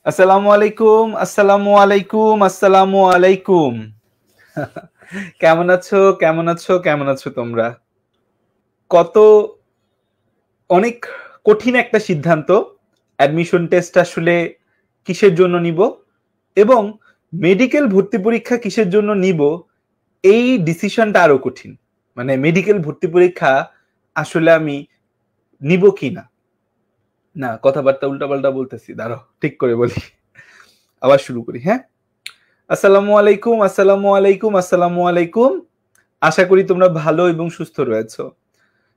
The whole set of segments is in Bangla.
আসসালামু আলাইকুম, আসসালামু আলাইকুম, আসসালামু আলাইকুম। কেমন আছো? কেমন আছো? কেমন আছো তোমরা? কত অনেক কঠিন একটা সিদ্ধান্ত অ্যাডমিশন টেস্ট আসলে কিসের জন্য নিব এবং মেডিকেল ভর্তি পরীক্ষা কিসের জন্য নিব এই ডিসিশনটা আরো কঠিন। মানে মেডিকেল ভর্তি পরীক্ষা আসলে আমি নিব কিনা। না, কথাবার্তা উল্টাপাল্টা বলতেছি, দাঁড়াও ঠিক করে বলি। আবার শুরু করি, হ্যাঁ? আসসালামু আলাইকুম, আসসালামু আলাইকুম, আসসালামু আলাইকুম। আশা করি তোমরা ভালো এবং সুস্থ রয়েছো।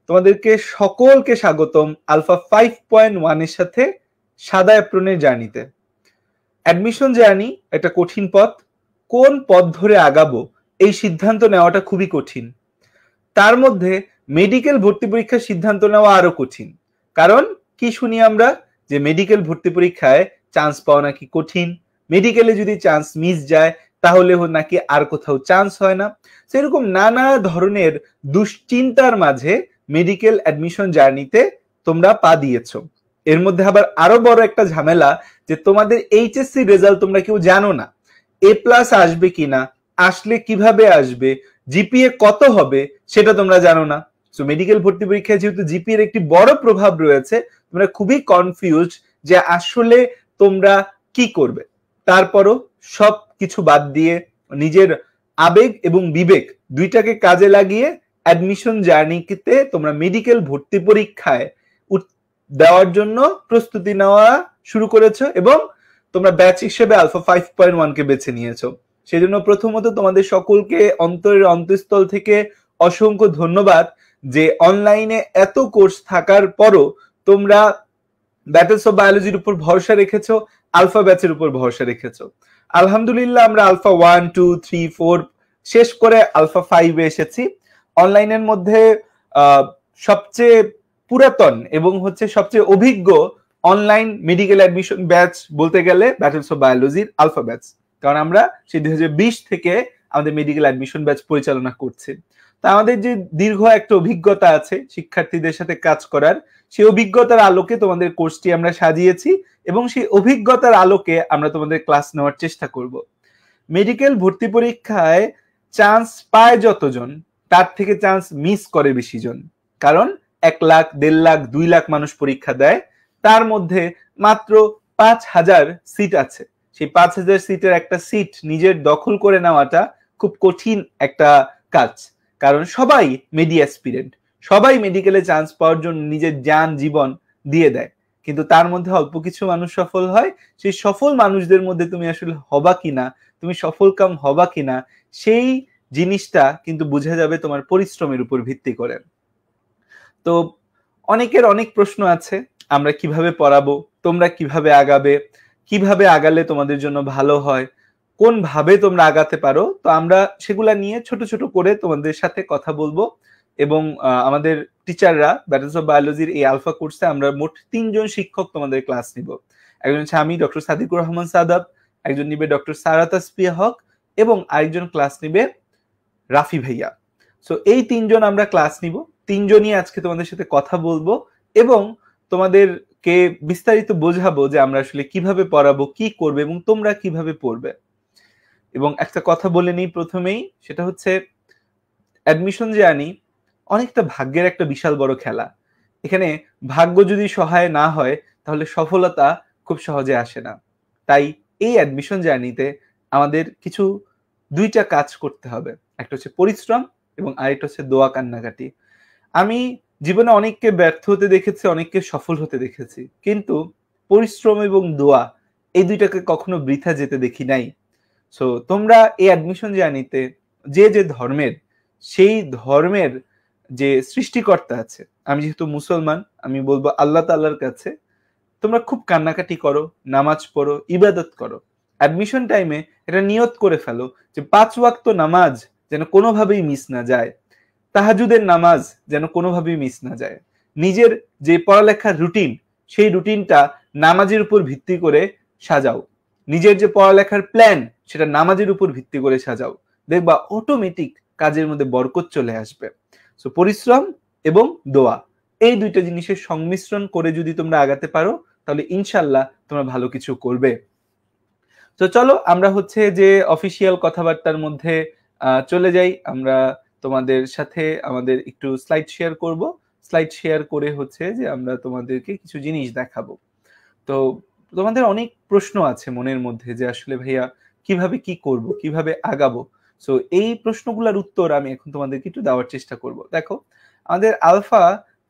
তোমাদেরকে সকলকে স্বাগতম আলফা 5.1 এর সাথে সাদা অ্যাপ্রনের জার্নিতে। অ্যাডমিশন জার্নি একটা কঠিন পথ। কোন পথ ধরে আগাবো এই সিদ্ধান্ত নেওয়াটা খুবই কঠিন। তার মধ্যে মেডিকেল ভর্তি পরীক্ষার সিদ্ধান্ত নেওয়া আরো কঠিন। কারণ কি শুনি আমরা যে মেডিকেল ভর্তি পরীক্ষায় চান্স পাওয়া নাকি কঠিন, মেডিকেলে যদি চান্স মিস যায় তাহলে নাকি আর কোথাও চান্স হয় না। সেরকম নানা ধরনের দুশ্চিন্তার মাঝে মেডিকেল অ্যাডমিশন জার্নিতে তোমরা পা দিয়েছো। এর মধ্যে আবার আরো বড় একটা ঝামেলা যে তোমাদের এইচএসসি রেজাল্ট তোমরা কেউ জানো না। এ প্লাস আসবে কিনা, আসলে কিভাবে আসবে, জিপিএ কত হবে সেটা তোমরা জানো না। সো মেডিকেল ভর্তি পরীক্ষায় যেহেতু জিপিএর একটি বড় প্রভাব রয়েছে, তোমরা খুবই কনফিউজ যে আসলে তোমরা কি করবে। তারপরও সব কিছু বাদ দিয়ে নিজের আবেগ এবং বিবেক দুইটাকে কাজে লাগিয়ে অ্যাডমিশন জার্নিতে তোমরা মেডিকেল ভর্তি পরীক্ষায় দেওয়ার জন্য প্রস্তুতি নেওয়া শুরু করেছো এবং তোমরা ব্যাচ হিসেবে আলফা 5.1 কে বেছে নিয়েছো। সেজন্য প্রথমত তোমাদের সকলকে অন্তরের অন্তঃস্থল থেকে অসংখ্য ধন্যবাদ যে অনলাইনে এত কোর্স থাকার পরও তোমরা ব্যাটলস অফ বায়োলজির উপর ভরসা রেখেছো, আলফা ব্যাচের উপর ভরসা রেখেছো। আলহামদুলিল্লাহ আমরা আলফা 1, 2, 3, 4 শেষ করে আলফা 5 এ এসেছি। অনলাইনের মধ্যে সবচেয়ে পুরাতন এবং সবচেয়ে অভিজ্ঞ অনলাইন মেডিকেল অ্যাডমিশন ব্যাচ বলতে গেলে ব্যাটলস অফ বায়োলজির আলফা ব্যাচ। কারণ আমরা সেই 2020 থেকে আমাদের মেডিকেল অ্যাডমিশন ব্যাচ পরিচালনা করছি। তা আমাদের যে দীর্ঘ একটা অভিজ্ঞতা আছে শিক্ষার্থীদের সাথে কাজ করার, সেই অভিজ্ঞতার আলোকে তোমাদের কোর্সটি আমরা সাজিয়েছি এবং সেই অভিজ্ঞতার আলোকে আমরা তোমাদের ক্লাস নেওয়ার চেষ্টা করব। মেডিকেল ভর্তি পরীক্ষায় চান্স পায় যতজন, তার থেকে চান্স মিস করে বেশি জন। কারণ 1 লাখ, 1.5 লাখ, 2 লাখ মানুষ পরীক্ষা দেয়, তার মধ্যে মাত্র 5,000 সিট আছে। সেই 5,000 সিটের একটা সিট নিজের দখল করে নেওয়াটা খুব কঠিন একটা কাজ। কারণ সবাই মেডি অ্যাসপিরেন্ট, সবাই মেডিকেলে চান্স পাওয়ার জন্য নিজের জান জীবন দিয়ে দেয়, কিন্তু তার মধ্যে অল্প কিছু মানুষ সফল হয়। সেই সফল মানুষদের মধ্যে তুমি আসলে হবা কিনা, তুমি সফল কাম হবা কিনা, সেই জিনিসটা কিন্তু বোঝা যাবে তোমার পরিশ্রমের উপর ভিত্তি করে। তো অনেকের অনেক প্রশ্ন আছে, আমরা কিভাবে পড়াবো, তোমরা কিভাবে আগাবে, কিভাবে আগালে তোমাদের জন্য ভালো হয়, কোন ভাবে তোমরা আগাতে পারো। তো আমরা সেগুলা নিয়ে ছোট ছোট করে তোমাদের সাথে কথা বলবো এবং আমাদের টিচাররা ব্যাটলস অফ বায়োলজির এই আলফা কোর্সে আমরা মোট 3 জন শিক্ষক তোমাদের ক্লাস নিব। একজন হচ্ছে আমি, ডক্টর সাদিকুর রহমান সাদাব, একজন নিবে ডক্টর সারা তাসফিয়া হক এবং আরেকজন ক্লাস নিবে রাফি ভাইয়া। সো এই 3 জন আমরা ক্লাস নিব, 3 জনই আজকে তোমাদের সাথে কথা বলবো এবং তোমাদেরকে বিস্তারিত বোঝাবো যে আমরা আসলে কিভাবে পড়াবো, কি করবে এবং তোমরা কিভাবে পড়বে। এবং একটা কথা বলে নেই প্রথমেই, সেটা হচ্ছে অ্যাডমিশন জার্নি অনেকটা ভাগ্যের একটা বিশাল বড় খেলা। এখানে ভাগ্য যদি সহায় না হয় তাহলে সফলতা খুব সহজে আসে না। তাই এই অ্যাডমিশন জার্নিতে আমাদের কিছু 2টা কাজ করতে হবে। একটা হচ্ছে পরিশ্রম এবং আরেকটা হচ্ছে দোয়া কান্নাকাটি। আমি জীবনে অনেককে ব্যর্থ হতে দেখেছি, অনেককে সফল হতে দেখেছি, কিন্তু পরিশ্রম এবং দোয়া এই 2টাকে কখনো বৃথা যেতে দেখি নাই। সো তোমরা এই অ্যাডমিশন জার্নিতে যে যে ধর্মের, সেই ধর্মের যে সৃষ্টিকর্তা আছে, আমি যেহেতু মুসলমান আমি বলবো আল্লাহ তাআলার কাছে তোমরা খুব কান্নাকাটি করো, নামাজ পড়ো, ইবাদত করো। অ্যাডমিশন টাইমে এটা নিয়ত করে ফেলো যে 5 ওয়াক্ত নামাজ যেন কোনোভাবেই মিস না যায়, তাহাজুদের নামাজ যেন কোনোভাবেই মিস না যায়। নিজের যে পড়ালেখার রুটিন, সেই রুটিনটা নামাজের উপর ভিত্তি করে সাজাও। নিজের যে পড়ালেখার প্ল্যান, সেটা নামাজের উপর ভিত্তি করে সাজাও। দেখবা অটোমেটিক কাজের মধ্যে বরকত চলে আসবে। সো পরিশ্রম এবং দোয়া, এই 2টা জিনিসের সংমিশ্রণ করে যদি তোমরা আগাতে পারো তাহলে ইনশাল্লাহ তোমরা ভালো কিছু করবে। তো চলো আমরা হচ্ছে যে অফিসিয়াল কথাবার্তার মধ্যে চলে যাই। আমরা তোমাদের সাথে আমাদের একটু স্লাইড শেয়ার করব। স্লাইড শেয়ার করে হচ্ছে যে আমরা তোমাদেরকে কিছু জিনিস দেখাবো। তো তোমাদের অনেক প্রশ্ন আছে মনের মধ্যে যে আসলে ভাইয়া কিভাবে কি করব, কিভাবে আগাবো। সো এই প্রশ্নগুলোর উত্তর আমি এখন তোমাদেরকে একটু দেওয়ার চেষ্টা করব। দেখো, আমাদের আলফা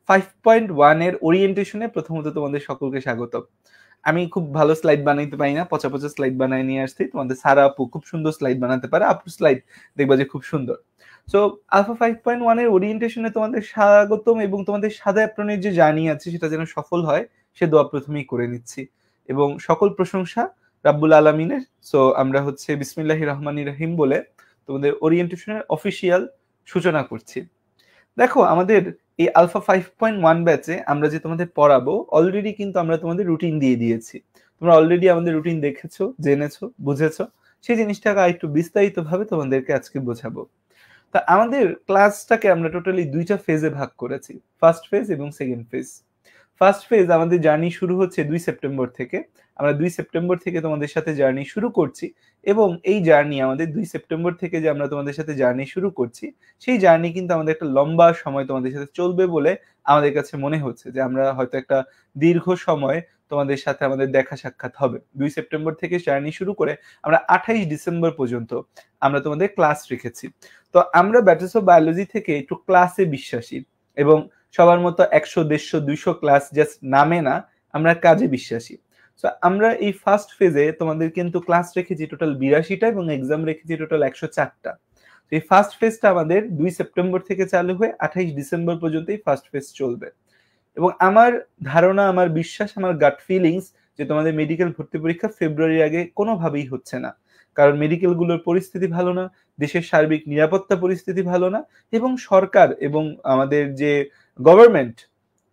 5.1 এর ওরিয়েন্টেশনে প্রথমত তোমাদের সকলকে স্বাগত। আমি খুব ভালো স্লাইড বানাইতে পারি না, পচা পচা স্লাইড বানায় নিয়ে আসছি। তোমাদের সারা আপু খুব সুন্দর স্লাইড বানাতে পারে, আপুর স্লাইড দেখবা যে খুব সুন্দর। সো আলফা 5.1 এর ওরিয়েন্টেশনে তোমাদের স্বাগতম, এবং তোমাদের সাদা অ্যাপ্রনের যে জার্নি আছে সেটা যেন সফল হয় সে দোয়া প্রথমেই করে নিচ্ছি, এবং সকল প্রশংসা রাব্বুল আলামিনের। সো আমরা হচ্ছে বিসমিল্লাহির রহমানির রহিম বলে তোমাদের ওরিয়েন্টেশনের অফিসিয়াল সূচনা করছি। দেখো, আমাদের এই আলফা 5.1 ব্যাচে আমরা যে তোমাদের পড়াবো অলরেডি কিন্তু আমরা তোমাদের রুটিন দিয়ে দিয়েছি। তোমরা অলরেডি আমাদের রুটিন দেখেছো, জেনেছো, বুঝেছো। সেই জিনিসটাকে একটু বিস্তারিতভাবে তোমাদেরকে আজকে বোঝাবো। তা আমাদের ক্লাসটাকে আমরা টোটালি দুইটা ফেজে ভাগ করেছি, ফার্স্ট ফেজ এবং সেকেন্ড ফেজ। ফার্স্ট ফেজ আমাদের জার্নি শুরু হচ্ছে 2 সেপ্টেম্বর থেকে। আমরা 2 সেপ্টেম্বর থেকে তোমাদের সাথে জার্নি শুরু করছি, এবং এই জার্নি আমাদের 2 সেপ্টেম্বর থেকে যে আমরা তোমাদের সাথে জার্নি শুরু করছি সেই জার্নি কিন্তু আমাদের একটা লম্বা সময় তোমাদের সাথে চলবে বলে আমাদের কাছে মনে হচ্ছে যে আমরা হয়তো একটা দীর্ঘ সময় তোমাদের সাথে আমাদের দেখা সাক্ষাৎ হবে। 2 সেপ্টেম্বর থেকে জার্নি শুরু করে আমরা 28 ডিসেম্বর পর্যন্ত আমরা তোমাদের ক্লাস রেখেছি। তো আমরা ব্যাচেলর অফ বায়োলজি থেকে একটু ক্লাসে বিশ্বাসী, এবং সবার মতো 100, 150, 200 ক্লাস জাস্ট নামে না, আমরা কাজে বিশ্বাসী। সো আমরা এই ফার্স্ট ফেজে তোমাদের কিন্তু ক্লাস রেখেছি টোটাল 82টা, এবং এক্সাম রেখেছি টোটাল 104টা। এই ফার্স্ট ফেজটা আমাদের 2 সেপ্টেম্বর থেকে চালু হয়ে 28 ডিসেম্বর পর্যন্ত এই ফার্স্ট ফেজ চলবে। এবং আমার ধারণা, আমার বিশ্বাস, আমার গাট ফিলিংস যে তোমাদের মেডিকেল ভর্তি পরীক্ষা ফেব্রুয়ারির আগে কোনোভাবেই হচ্ছে না। কারণ মেডিকেলগুলোর পরিস্থিতি ভালো না, দেশের সার্বিক নিরাপত্তা পরিস্থিতি ভালো না, এবং সরকার এবং আমাদের যে গভর্নমেন্ট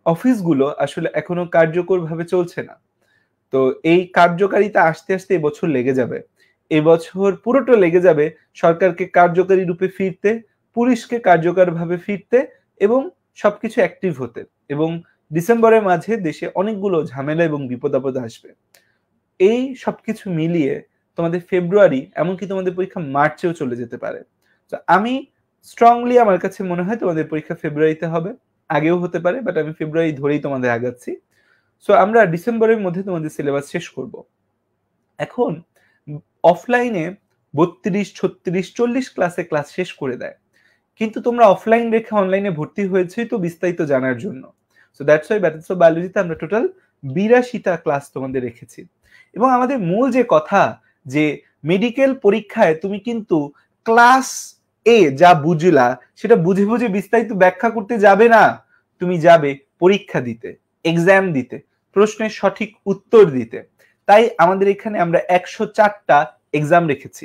অফিসগুলো আসলে এখনো কার্যকরভাবে চলছে না। তো এই কার্যকারিতা আসতে আসতে এবছর লেগে যাবে। এবছর পুরোটা লেগে যাবে সরকারকে কার্যকারী রূপে ফিরতে, পুলিশকে কার্যকরভাবে ফিরতে, এবং সবকিছু অ্যাক্টিভ হতে। এবং ডিসেম্বরের মাঝে দেশে অনেকগুলো ঝামেলা এবং বিপদ আপদ আসবে। এই সবকিছু মিলিয়ে তোমাদের ফেব্রুয়ারি, এমনকি তোমাদের পরীক্ষা মার্চেও চলে যেতে পারে। তো আমি স্ট্রংলি, আমার কাছে মনে হয় তোমাদের পরীক্ষা ফেব্রুয়ারিতে হবে, আগেও হতে পারে, বাট আমি ফেব্রুয়ারি ধরেই তোমাদের আগাচ্ছি। সো আমরা ডিসেম্বরের মধ্যে তোমাদের সিলেবাস শেষ করব। এখন অফলাইনে 32, 36, 40 ক্লাসে ক্লাস শেষ করে দেয়, কিন্তু তোমরা অফলাইন রেখে অনলাইনে ভর্তি হয়েছেই তো বিস্তারিত জানার জন্য। So that's why bachelor of বায়োলজিতে আমরা টোটাল 82টা ক্লাস তোমাদের রেখেছি। এবং আমাদের মূল যে কথা, যে মেডিকেল পরীক্ষায় তুমি কিন্তু ক্লাস এ যা বুঝলা সেটা বুঝে বুঝে বিস্তারিত ব্যাখ্যা করতে যাবে না। তুমি যাবে পরীক্ষা দিতে, এক্সাম দিতে, প্রশ্নের সঠিক উত্তর দিতে। তাই আমাদের এখানে আমরা 104টা এক্সাম রেখেছি।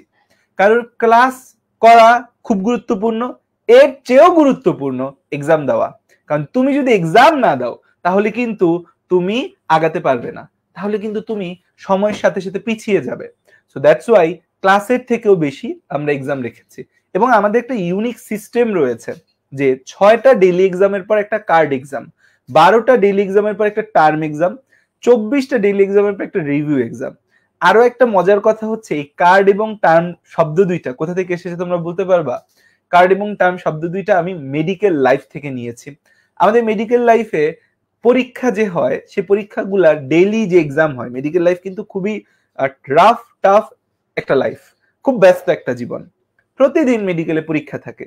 কারণ ক্লাস করা খুব গুরুত্বপূর্ণ, এর চেয়েও গুরুত্বপূর্ণ এক্সাম দেওয়া। কারণ তুমি যদি এক্সাম না দাও তাহলে কিন্তু তুমি আগাতে পারবে না, তাহলে কিন্তু তুমি সময়ের সাথে সাথে পিছিয়ে যাবে। সো দ্যাটস ওয়াই ক্লাসের থেকেও বেশি আমরা এক্সাম রেখেছি। এবং আমাদের একটা ইউনিক সিস্টেম রয়েছে যে 6টা ডেইলি এক্সামের পর একটা কার্ড এক্সাম, 12টা ডেইলি এক্সামের পর একটা টার্ম এক্সাম, 24টা ডেইলি এক্সামের পর একটা রিভিউ এক্সাম। আরো একটা মজার কথা হচ্ছে, এই কার্ড এবং টার্ম শব্দ দুইটা কোথা থেকে এসেছে তোমরা বলতে পারবা? কার্ড এবং টার্ম শব্দ দুইটা আমি মেডিকেল লাইফ থেকে নিয়েছি। আমাদের মেডিকেল লাইফে পরীক্ষা যে হয়, সে পরীক্ষাগুলা ডেইলি যে এক্সাম হয়, মেডিকেল লাইফ কিন্তু খুবই রাফ টাফ একটা লাইফ, খুব ব্যস্ত একটা জীবন। প্রতিদিন মেডিকেলে পরীক্ষা থাকে,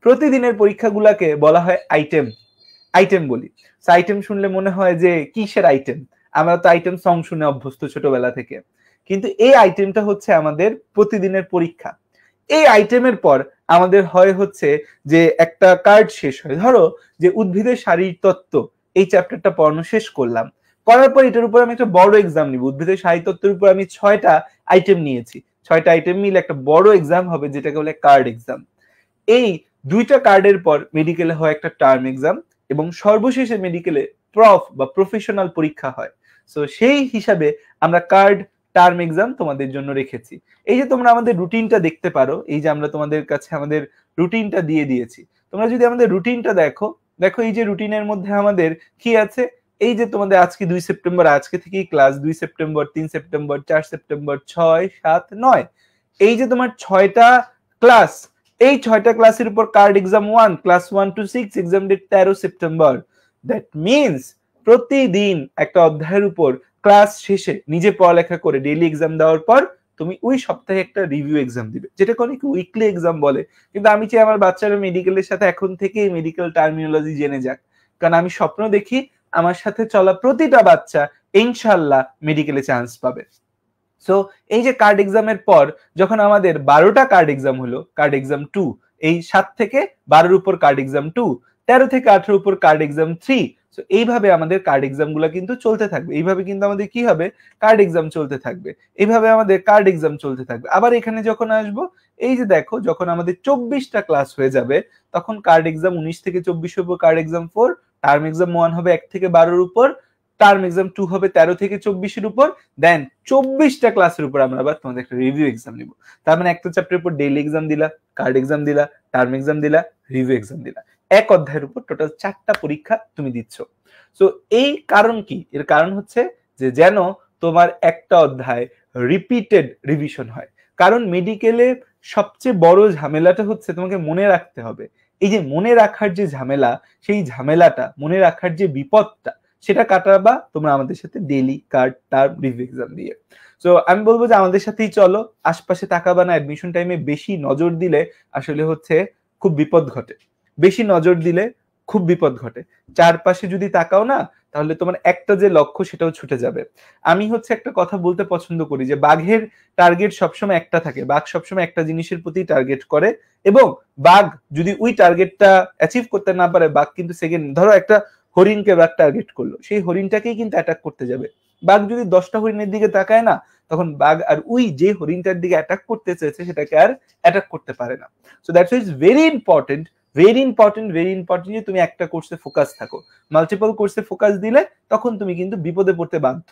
প্রতিদিনের পরীক্ষাগুলাকে বলা হয় আইটেম। আইটেম বলি, আইটেম শুনলে মনে হয় যে কিসের আইটেম, আমরা তো আইটেম সং শুনে অভ্যস্ত ছোটবেলা থেকে, কিন্তু এই আইটেমটা হচ্ছে আমাদের প্রতিদিনের পরীক্ষা। এই আইটেমের পর আমাদের হয় হচ্ছে যে একটা কার্ড শেষ হয়, ধরো যে উদ্ভিদের শারীরতত্ত্ব, এই চ্যাপ্টারটা পড়ানো শেষ করলাম, করার পর এটার উপর আমি একটা বড় এক্সাম নিব। উদ্ভিদের শারীরতত্ত্বের উপর আমি 6টা আইটেম নিয়েছি, 6টা আইটেম মিলে একটা বড় এক্সাম হবে যেটাকে বলে কার্ড এক্সাম। এই 2টা কার্ডের পর মেডিকেলে হয় একটা টার্ম এক্সাম, এবং সর্বশেষে মেডিকেলে প্রফ বা প্রফেশনাল পরীক্ষা হয়। সো সেই হিসাবে আমরা কার্ড, টার্ম এক্সাম তোমাদের জন্য রেখেছি। এই যে তোমরা আমাদের রুটিনটা দেখতে পারো, এই যে আমরা তোমাদের কাছে আমাদের রুটিনটা দিয়ে দিয়েছি। তোমরা যদি আমাদের রুটিনটা দেখো, দেখো এই যে রুটিনের মধ্যে আমাদের কি আছে, এই যে তোমাদের আজকে 2 সেপ্টেম্বর, আজকে থেকেই ক্লাস, 2 সেপ্টেম্বর, 3 সেপ্টেম্বর, 4 সেপ্টেম্বর, 6, 7, 9, এই যে তোমার 6টা ক্লাস, এই 6টা ক্লাসের উপর card exam 1, class 1 to 6, exam date 13 September. That means প্রতিদিন একটা অধ্যায়ের উপর ক্লাস শেষে নিজে পড়ালেখা করে ডেইলি এক্সাম দেওয়ার পর তুমি ওই সপ্তাহে একটা রিভিউ এক্সাম দিবে, যেটাকে অনেকে উইকলি এক্সাম বলে। কিন্তু আমি চাই আমার বাচ্চারা মেডিকেলের সাথে এখন থেকেই মেডিকেল টার্মিনোলজি জেনে যাক, কারণ আমি স্বপ্ন দেখি আমার সাথে চলা প্রতিটা বাচ্চা ইনশাল্লাহ মেডিকেলে চান্স পাবে। সো এই যে কার্ড এক্সামের পর যখন আমাদের 12টা কার্ড এক্সাম হলো, কার্ড এক্সাম 2, এই 7 থেকে 12-র উপর কার্ড এক্সাম 2, 13 থেকে 18-র উপর কার্ড এক্সাম 3, সো এইভাবে আমাদের কার্ড এক্সাম গুলো কিন্তু চলতে থাকবে। এইভাবে কিন্তু আমাদের কি হবে, কার্ড এক্সাম চলতে থাকবে, এইভাবে আমাদের কার্ড এক্সাম চলতে থাকবে। আবার এখানে যখন আসবো, এই যে দেখো যখন আমাদের 24টা ক্লাস হয়ে যাবে, তখন কার্ড এক্সাম 19 থেকে 24-এর উপর কার্ড এক্সাম 4, টার্ম এক্সাম 1 হবে 1 থেকে 12-এর উপর, টার্ম এক্সাম 2 হবে 13 থেকে 24-এর উপর, দেন 24টা ক্লাসের উপর আমরা আবার তোমাদের একটা রিভিউ এক্সাম নিব। তার মানে একটা চ্যাপ্টারের উপর ডেইলি এক্সাম দিলা, কার্ড এক্সাম দিলা, টার্ম এক্সাম দিলা, রিভিউ এক্সাম দিলা, এক অধ্যায়ের উপর টোটাল 4টা পরীক্ষা তুমি দিচ্ছ। সো এই কারণ কি? এর কারণ হচ্ছে যে যেন তোমার একটা অধ্যায় রিপিটেড রিভিশন হয়। কারণ মেডিকেলে সবচেয়ে বড় ঝামেলাটা হচ্ছে তোমাকে মনে রাখতে হবে। এই যে মনে রাখার যে ঝামেলা, সেই ঝামেলাটা, মনে রাখার যে বিপদটা, সেটা কাটাবা তোমরা আমাদের সাথে daily card term review exam দিয়ে। সো আমি বলবো যে আমাদের সাথেই চলো, আশপাশে তাকাবা না। অ্যাডমিশন টাইমে বেশি নজর দিলে আসলে হচ্ছে খুব বিপদ ঘটে, বেশি নজর দিলে খুব বিপদ ঘটে। চারপাশে যদি তাকাও না, তাহলে তোমার একটা যে লক্ষ্য সেটাও ছুটে যাবে। আমি হচ্ছে একটা কথা বলতে পছন্দ করি যে বাঘের টার্গেট সবসময় একটা থাকে, বাঘ সবসময় একটা জিনিসের প্রতি টার্গেট করে, এবং বাঘ যদি ওই টার্গেটটা অ্যাচিভ করতে না পারে, বাঘ কিন্তু সেকেন্ড, ধরো একটা হরিণকে বাঘ টার্গেট করলো, সেই হরিণটাকেই কিন্তু অ্যাটাক করতে যাবে। বাঘ যদি 10টা হরিণের দিকে তাকায় না, তখন বাঘ আর ওই যে হরিণটার দিকে অ্যাটাক করতে চেয়েছে সেটাকে আর অ্যাটাক করতে পারে না। So that's is very important, very important, very important যে তুমি একটা কোর্সে ফোকাস থাকো। মাল্টিপল কোর্সে ফোকাস দিলে তখন তুমি কিন্তু বিপদে পড়তে বাধ্য।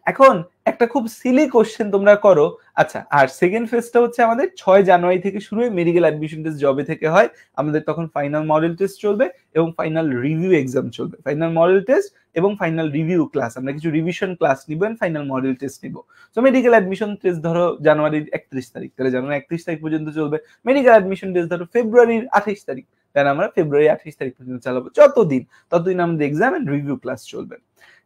এখন একটা খুব সিলি কোশ্চেন তোমরা করো, আচ্ছা আর সেকেন্ড ফেজটা হচ্ছে আমাদের 6 জানুয়ারি থেকে শুরু হয়, মেডিকেল অ্যাডমিশন টেস্ট জবে থেকে হয় আমাদের, তখন ফাইনাল মডেল টেস্ট চলবে এবং ফাইনাল রিভিউ এক্সাম চলবে। ফাইনাল মডেল টেস্ট এবং ফাইনাল রিভিউ ক্লাস, আমরা কিছু রিভিশন ক্লাস নিব এন্ড ফাইনাল মডেল টেস্ট নিব। সো মেডিকেল অ্যাডমিশন টেস্ট ধরো জানুয়ারির 31 তারিখ, তাহলে জানুয়ারি 31 তারিখ পর্যন্ত চলবে। মেডিকেল অ্যাডমিশন টেস্ট ধরো ফেব্রুয়ারির 28 তারিখ, তাহলে আমরা ফেব্রুয়ারি 28 তারিখ পর্যন্ত চালাবো। ততদিন আমাদের এক্সাম এন্ড রিভিউ ক্লাস চলবে।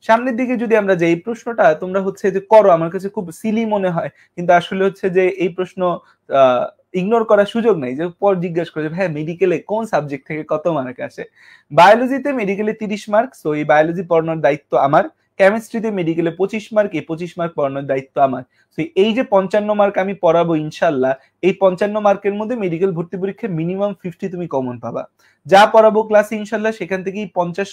সামনের দিকে যদি আমরা যে এই প্রশ্নটা তোমরা হচ্ছে যে করো, আমার কাছে খুব সিলি মনে হয়, কিন্তু আসলে হচ্ছে যে এই প্রশ্ন ইগনোর করার সুযোগ নাই। যে পর জিজ্ঞাসা করে ভাই মেডিকেলে কোন সাবজেক্ট থেকে কত মার্ক আসে। বায়োলজিতে মেডিকেলে 30 মার্ক, সো এই বায়োলজি পড়ানোর দায়িত্ব আমার। কেমিস্ট্রিতে মেডিকেলে 25 মার্ক, এই 25 মার্ক পড়ানোর দায়িত্ব আমার। তো এই যে 55 মার্ক আমি পড়াবো ইনশাল্লাহ, এই 55 মার্কের মধ্যে মেডিকেল ভর্তি পরীক্ষায় মিনিমাম 50 তুমি কমন পাবা। যা পড়াবো ক্লাসে ইনশাল্লাহ সেখান থেকেই 50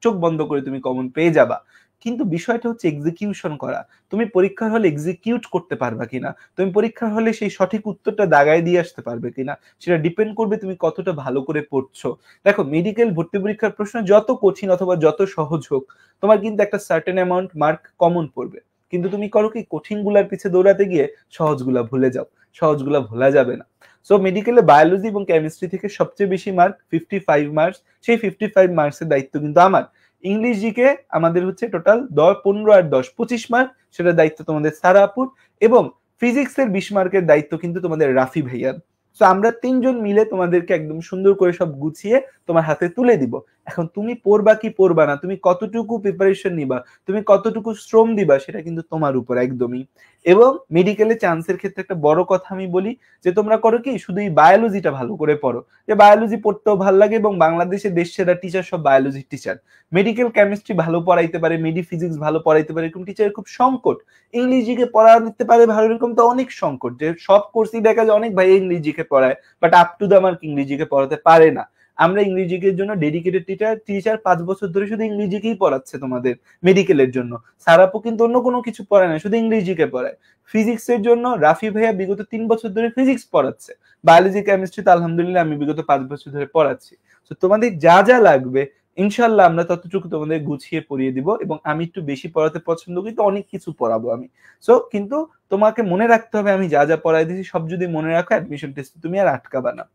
চোখ বন্ধ করে তুমি কমন পেয়ে যাবা। কিন্তু বিষয়টা হচ্ছে এক্সিকিউশন করা। তুমি পরীক্ষার হলে এক্সিকিউট করতে পারবা কিনা, তুমি পরীক্ষার হলে সেই সঠিক উত্তরটা দাগায় দিয়ে আসতে পারবে কিনা, সেটা ডিপেন্ড করবে তুমি কতটা ভালো করে পড়ছো। দেখো মেডিকেল ভর্তি পরীক্ষার প্রশ্ন যত কঠিন অথবা যত সহজ হোক, তোমার কিন্তু একটা সার্টেন অ্যামাউন্ট মার্ক কমন পড়বে। কিন্তু তুমি করো কি, কঠিন গুলার পিছে দৌড়াতে গিয়ে সহজগুলা ভুলে যাও, সহজগুলা ভোলা যাবে না। সো মেডিকেলে বায়োলজি এবং কেমিস্ট্রি থেকে সবচেয়ে বেশি মার্ক 55 মার্কস, সেই 55 মার্কসের দায়িত্ব কিন্তু আমার। ইংলিশ জিকে আমাদের হচ্ছে টোটাল 15 আর 10 25 মার্ক, সেটার দায়িত্ব তোমাদের সারা আপুর, এবং ফিজিক্সের 20 মার্কের দায়িত্ব কিন্তু তোমাদের রাফি ভাইয়ার। সো আমরা তিনজন মিলে তোমাদেরকে একদম সুন্দর করে সব গুছিয়ে তোমার হাতে তুলে দিব। এখন তুমি পড়বা কি পড়বা না, তুমি কতটুকু প্রিপারেশন নিবা, তুমি কতটুকু শ্রম দিবা, সেটা কিন্তু তোমার উপর একদমই। এবং মেডিকেলে চান্সের ক্ষেত্রে একটা বড় কথা আমি বলি, যে তোমরা করো কি শুধু এই বায়োলজিটা ভালো করে পড়ো, যে বায়োলজি পড়তেও ভালো লাগে এবং বাংলাদেশের দেশ সেরা টিচার সব বায়োলজির টিচার। মেডিকেল কেমিস্ট্রি ভালো পড়াইতে পারে, মেডি ফিজিক্স ভালো পড়াইতে পারে, এরকম টিচারের খুব সংকট। ইংলিশকে পড়াতে পারে ভালো, এরকম তো অনেক সংকট, যে সব কোর্সই দেখা যায় অনেক ভাই ইংলিশকে পড়ায়, but up to the mark ইংলিশকে পড়াতে পারে না। আমরা ইংরেজিকের জন্য ডেডিকেটেড টিচার 5 বছর ধরে শুধু ইংরেজিকেই পড়াচ্ছে তোমাদের মেডিকেলের জন্য। সারাপু কিন্তু অন্য কোনো কিছু পড়ায় না, শুধু ইংরেজিকে পড়ায়। ফিজিক্সের জন্য রাফি ভাইয়া বিগত 3 বছর ধরে ফিজিক্স পড়াচ্ছে। বায়োলজি কেমিস্ট্রি তো আলহামদুলিল্লাহ আমি বিগত 5 বছর ধরে পড়াচ্ছি। তো তোমাদের যা যা লাগবে ইনশাল্লাহ আমরা ততটুকু তোমাদের গুছিয়ে পড়িয়ে দিব, এবং আমি একটু বেশি পড়াতে পছন্দ করি, তো অনেক কিছু পড়াবো আমি। সো কিন্তু তোমাকে মনে রাখতে হবে আমি যা যা পড়াই দিয়েছি সব যদি মনে রাখো, অ্যাডমিশন টেস্টে তুমি আর আটকাবা না।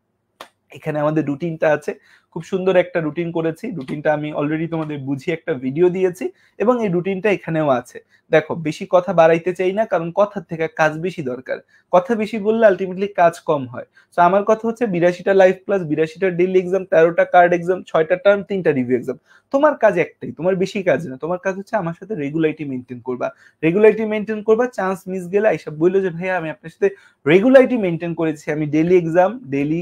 এখানে আমাদের রুটিনটা আছে, খুব সুন্দর একটা রুটিন করেছি, রুটিনটা আমি অলরেডি তোমাদের বুঝিয়ে একটা ভিডিও দিয়েছি এবং এই রুটিনটা এখানেও আছে। দেখো বেশি কথা বাড়াইতে চাই না, কারণ কথার থেকে কাজ বেশি দরকার, কথা বেশি বললে আলটিমেটলি কাজ কম হয়। তো আমার কথা হচ্ছে 82টা লাইভ ক্লাস, 82টা ডেইলি এক্সাম, 13টা কার্ড এক্সাম, 6টা টার্ম, 3টা রিভিউ এক্সাম। তোমার কাজ একটাই, তোমার বেশি কাজ না, তোমার কাজ হচ্ছে আমার সাথে রেগুলারিটি মেনটেন করবা, রেগুলারিটি মেনটেন করবা। চান্স মিস গেলে এইসব বললো যে ভাইয়া আমি আপনার সাথে রেগুলারিটি মেনটেন করেছি, আমি ডেইলি এক্সাম, ডেইলি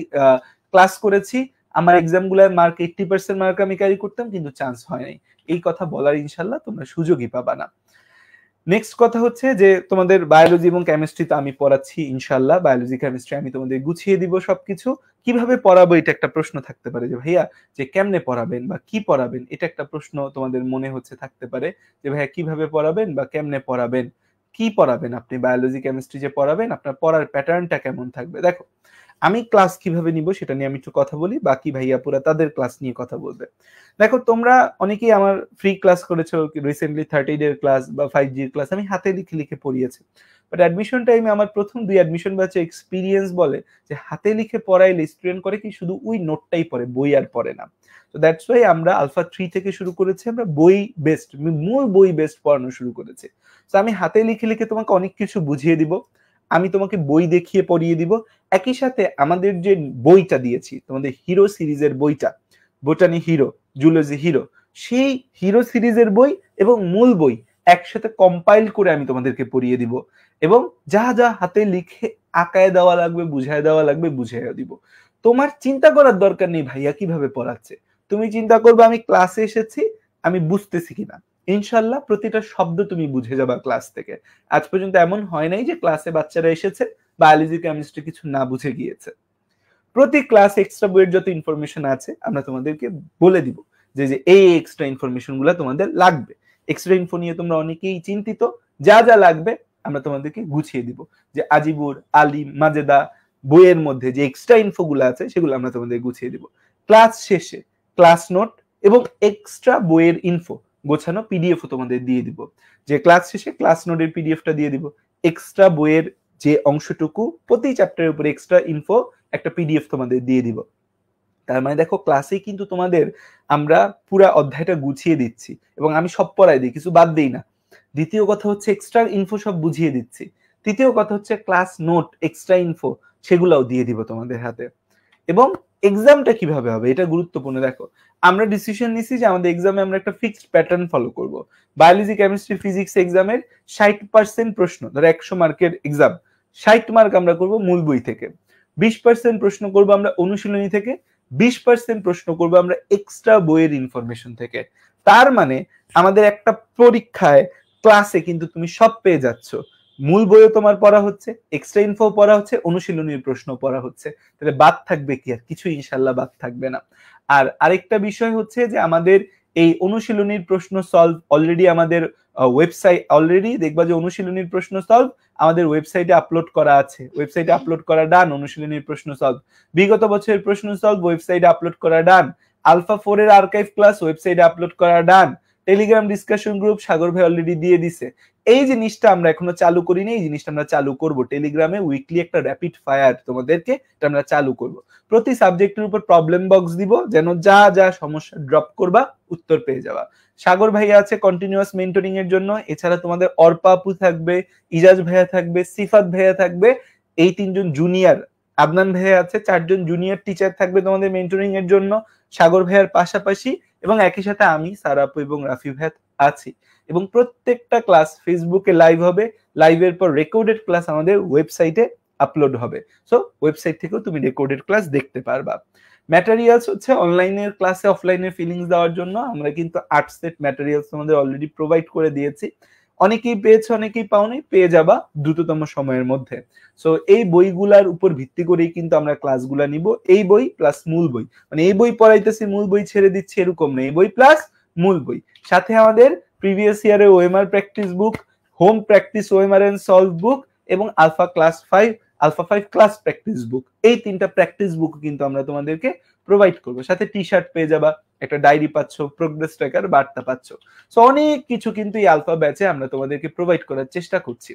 ক্লাস করেছি, আমার এক্সামগুলোর মার্ক 80% মার্ক আমি ক্যারি করতাম, কিন্তু চান্স হয় নাই, এই কথা বলার ইনশাল্লাহ তোমরা সুযোগই পাবা না। নেক্সট কথা হচ্ছে যে তোমাদের বায়োলজি এবং কেমিস্ট্রি তো আমি পড়াচ্ছি ইনশাল্লাহ, বায়োলজি কেমিস্ট্রি আমি তোমাদের গুছিয়ে দিব সবকিছু। কিভাবে পড়াবো এটা একটা প্রশ্ন থাকতে পারে যে ভাইয়া যে কেমনে পড়াবেন বা কি পড়াবেন, এটা একটা প্রশ্ন তোমাদের মনে হচ্ছে থাকতে পারে যে ভাইয়া কিভাবে পড়াবেন বা কেমনে পড়াবেন, কি পড়াবেন আপনি, বায়োলজি কেমিস্ট্রি যে পড়াবেন আপনার পড়ার প্যাটার্নটা কেমন থাকবে। দেখো আমি ক্লাস কিভাবে নিব সেটা নিয়ে আমি একটু কথা বলি, বাকি ভাইয়া পুরা তাদের ক্লাস নিয়ে কথা বলবে। দেখো তোমরা অনেকেই আমার ফ্রি ক্লাস করেছো, রিসেন্টলি 30 ডে ক্লাস বা 5G ক্লাস আমি হাতে লিখে লিখে পড়িয়েছি, বাট অ্যাডমিশন টাইমে আমার প্রথম 2 অ্যাডমিশন ব্যাচে এক্সপিরিয়েন্স বলে যে হাতে লিখে পড়াইলে স্টুডেন্ট করে কি শুধু ওই নোটটাই পড়ে, বই আর পড়ে না। তো দ্যাটস ওয়াই আমরা আলফা 3 থেকে শুরু করেছি, আমরা বই বেস্ট, মূল বই বেস্ট পড়ানো শুরু করেছি। তো আমি হাতে লিখে লিখে তোমাকে অনেক কিছু বুঝিয়ে দিব, আমি তোমাকে বই দেখিয়ে পড়িয়ে দিব, একই সাথে আমাদের যে বইটা দিয়েছি তোমাদের হিরো সিরিজের বইটা, বোটানি হিরো, জুলজি হিরো, সেই হিরো সিরিজের বই এবং মূল বই একসাথে কম্পাইল করে আমি তোমাদেরকে পড়িয়ে দিব এবং যা যা হাতে লিখে আঁকায় দেওয়া লাগবে, বুঝায় দেওয়া লাগবে, বুঝাইয়া দিব। তোমার চিন্তা করার দরকার নেই ভাইয়া কিভাবে পড়াচ্ছে, তুমি চিন্তা করবে আমি ক্লাসে এসেছি আমি বুঝতেছি কিনা, ইনশাল্লাহ প্রতিটা শব্দ তুমি বুঝে যাবা ক্লাস থেকে। আজ পর্যন্ত এমন হয় নাই যে ক্লাসে বাচ্চারা এসেছে বায়োলজি কেমিস্ট্রি কিছু না বুঝে গিয়েছে। প্রতি ক্লাস এক্সট্রা বইয়ের যত ইনফরমেশন আছে আমরা তোমাদেরকে বলে দিব যে যে এই এক্সট্রা ইনফরমেশন গুলা তোমাদের লাগবে। এক্সট্রা ইনফো নিয়ে তোমরা অনেকেই চিন্তিত, যা যা লাগবে আমরা তোমাদেরকে গুছিয়ে দিব, যে আজিবুর, আলিম, মাজেদা বইয়ের মধ্যে যে এক্সট্রা ইনফো গুলো আছে সেগুলো আমরা তোমাদের গুছিয়ে দিব। ক্লাস শেষে ক্লাস নোট এবং এক্সট্রা বইয়ের ইনফো গোছানো পিডিএফ তোমাদের দিয়ে দিব, যে ক্লাস শেষে ক্লাস নোটের পিডিএফটা দিয়ে দিব, এক্সট্রা বইয়ের যে অংশটুকু প্রতি চ্যাপ্টারের উপর এক্সট্রা ইনফো একটা পিডিএফ তোমাদের দিয়ে দিব। তার মানে দেখো ক্লাসেই কিন্তু তোমাদের আমরা পুরা অধ্যায়টা গুছিয়ে দিচ্ছি এবং আমি সব পড়াই দিই, কিছু বাদ দিই না। দ্বিতীয় কথা হচ্ছে এক্সট্রা ইনফো সব বুঝিয়ে দিচ্ছি। তৃতীয় কথা হচ্ছে ক্লাস নোট এক্সট্রা ইনফো সেগুলোও দিয়ে দিব তোমাদের হাতে। এবং এক্সামটা কিভাবে হবে এটা গুরুত্বপূর্ণ। দেখো আমরা ডিসিশন নিছি যে আমাদের এক্সামে আমরা একটা ফিক্সড প্যাটার্ন ফলো করব। বায়োলজি, কেমিস্ট্রি, ফিজিক্স এক্সামের 60% প্রশ্ন, ধরো 100 মার্কের এক্সাম, 60 মার্ক আমরা করব মূল বই থেকে, 20% প্রশ্ন করব আমরা অনুশীলনী থেকে, 20% প্রশ্ন করব আমরা এক্সট্রা বইয়ের ইনফরমেশন থেকে। তার মানে আমাদের একটা পরীক্ষায় ক্লাসে কিন্তু তুমি সব পেয়ে যাচ্ছ, মূল বইও তোমার পড়া হচ্ছে, এক্সট্রা ইনফো পড়া হচ্ছে, অনুশীলনীর প্রশ্ন পড়া হচ্ছে, তাহলে বাদ থাকবে কি? আর কিছু ইনশাল্লাহ বাদ থাকবে না। আর আরেকটা বিষয় হচ্ছে যে আমাদের এই অনুশীলনীর প্রশ্ন সলভ অলরেডি আমাদের ওয়েবসাইট, অলরেডি দেখবা যে অনুশীলনীর প্রশ্ন সলভ আমাদের ওয়েবসাইটে আপলোড করা আছে, ওয়েবসাইটে আপলোড করা ডান। অনুশীলনীর প্রশ্ন সলভ বিগত বছরের প্রশ্ন সলভ ওয়েবসাইটে আপলোড করা ডান। আলফা 4 এর আর্কাইভ ক্লাস ওয়েবসাইটে আপলোড করা ডান। টেলিগ্রাম ডিসকাশন গ্রুপ সাগর ভাই অলরেডি দিয়ে দিছে। এই জিনিসটা আমরা এখনো চালু করিনি, এই জিনিসটা আমরা চালু করব। টেলিগ্রামে উইকলি একটা র‍্যাপিড ফায়ার তোমাদেরকে এটা আমরা চালু করব। প্রতি সাবজেক্টের উপর প্রবলেম বক্স দিব, যেন যা যা সমস্যা ড্রপ করবা উত্তর পেয়ে যাবা। সাগর ভাইয়া আছে কন্টিনিউয়াস মেন্টরিং এর জন্য, এছাড়া তোমাদের অর্পা আপু থাকবে, ইজাজ ভাইয়া থাকবে, সিফাত ভাইয়া থাকবে, এই 3 জন জুনিয়র, আদনান ভাইয়া আছে, 4 জন জুনিয়র টিচার থাকবে তোমাদের মেন্টরিং এর জন্য সাগর ভাইয়ার পাশাপাশি, এবং একই সাথে আমি সারা আপু এবং রাফি ভাইয়া আছি। এবং প্রত্যেকটা ক্লাস ফেসবুকে লাইভ হবে, লাইভের পর রেকর্ডেড ক্লাস আমাদের ওয়েবসাইটে আপলোড হবে। সো ওয়েবসাইট থেকেও তুমি রেকর্ডেড ক্লাস দেখতে পারবা। ম্যাটেরিয়ালস হচ্ছে অনলাইনের ক্লাসে অফলাইনের ফিলিংস দেওয়ার জন্য আমরা কিন্তু 8 সেট ম্যাটেরিয়ালস তোমাদের অলরেডি প্রোভাইড করে দিয়েছি। অনেকেই পেয়েছো, অনেকেই পাওনি, পেয়ে যাবা দ্রুততম সময়ের মধ্যে। সো এই বইগুলার উপর ভিত্তি করেই কিন্তু আমরা ক্লাসগুলা নিব। এই বই প্লাস মূল বই, মানে এই বই পড়াইতেছি মূল বই ছেড়ে দিচ্ছি এরকম না, এই বই প্লাস মূল বই, সাথে আমাদের প্রিভিয়াস ইয়ারের OMR practice book, home practice OMR and solve book এবং alpha class 5, alpha 5 class practice book, এই 3টা প্র্যাকটিস বুক কিন্তু আমরা তোমাদেরকে প্রোভাইড করব। সাথে টি শার্ট পেয়ে যাবা, একটা ডায়েরি পাচ্ছ, প্রোগ্রেস ট্র্যাকার, বার্তা পাচ্ছ। সো অনেক কিছু কিন্তু এই আলফা ব্যাচে আমরা তোমাদেরকে প্রোভাইড করার চেষ্টা করছি।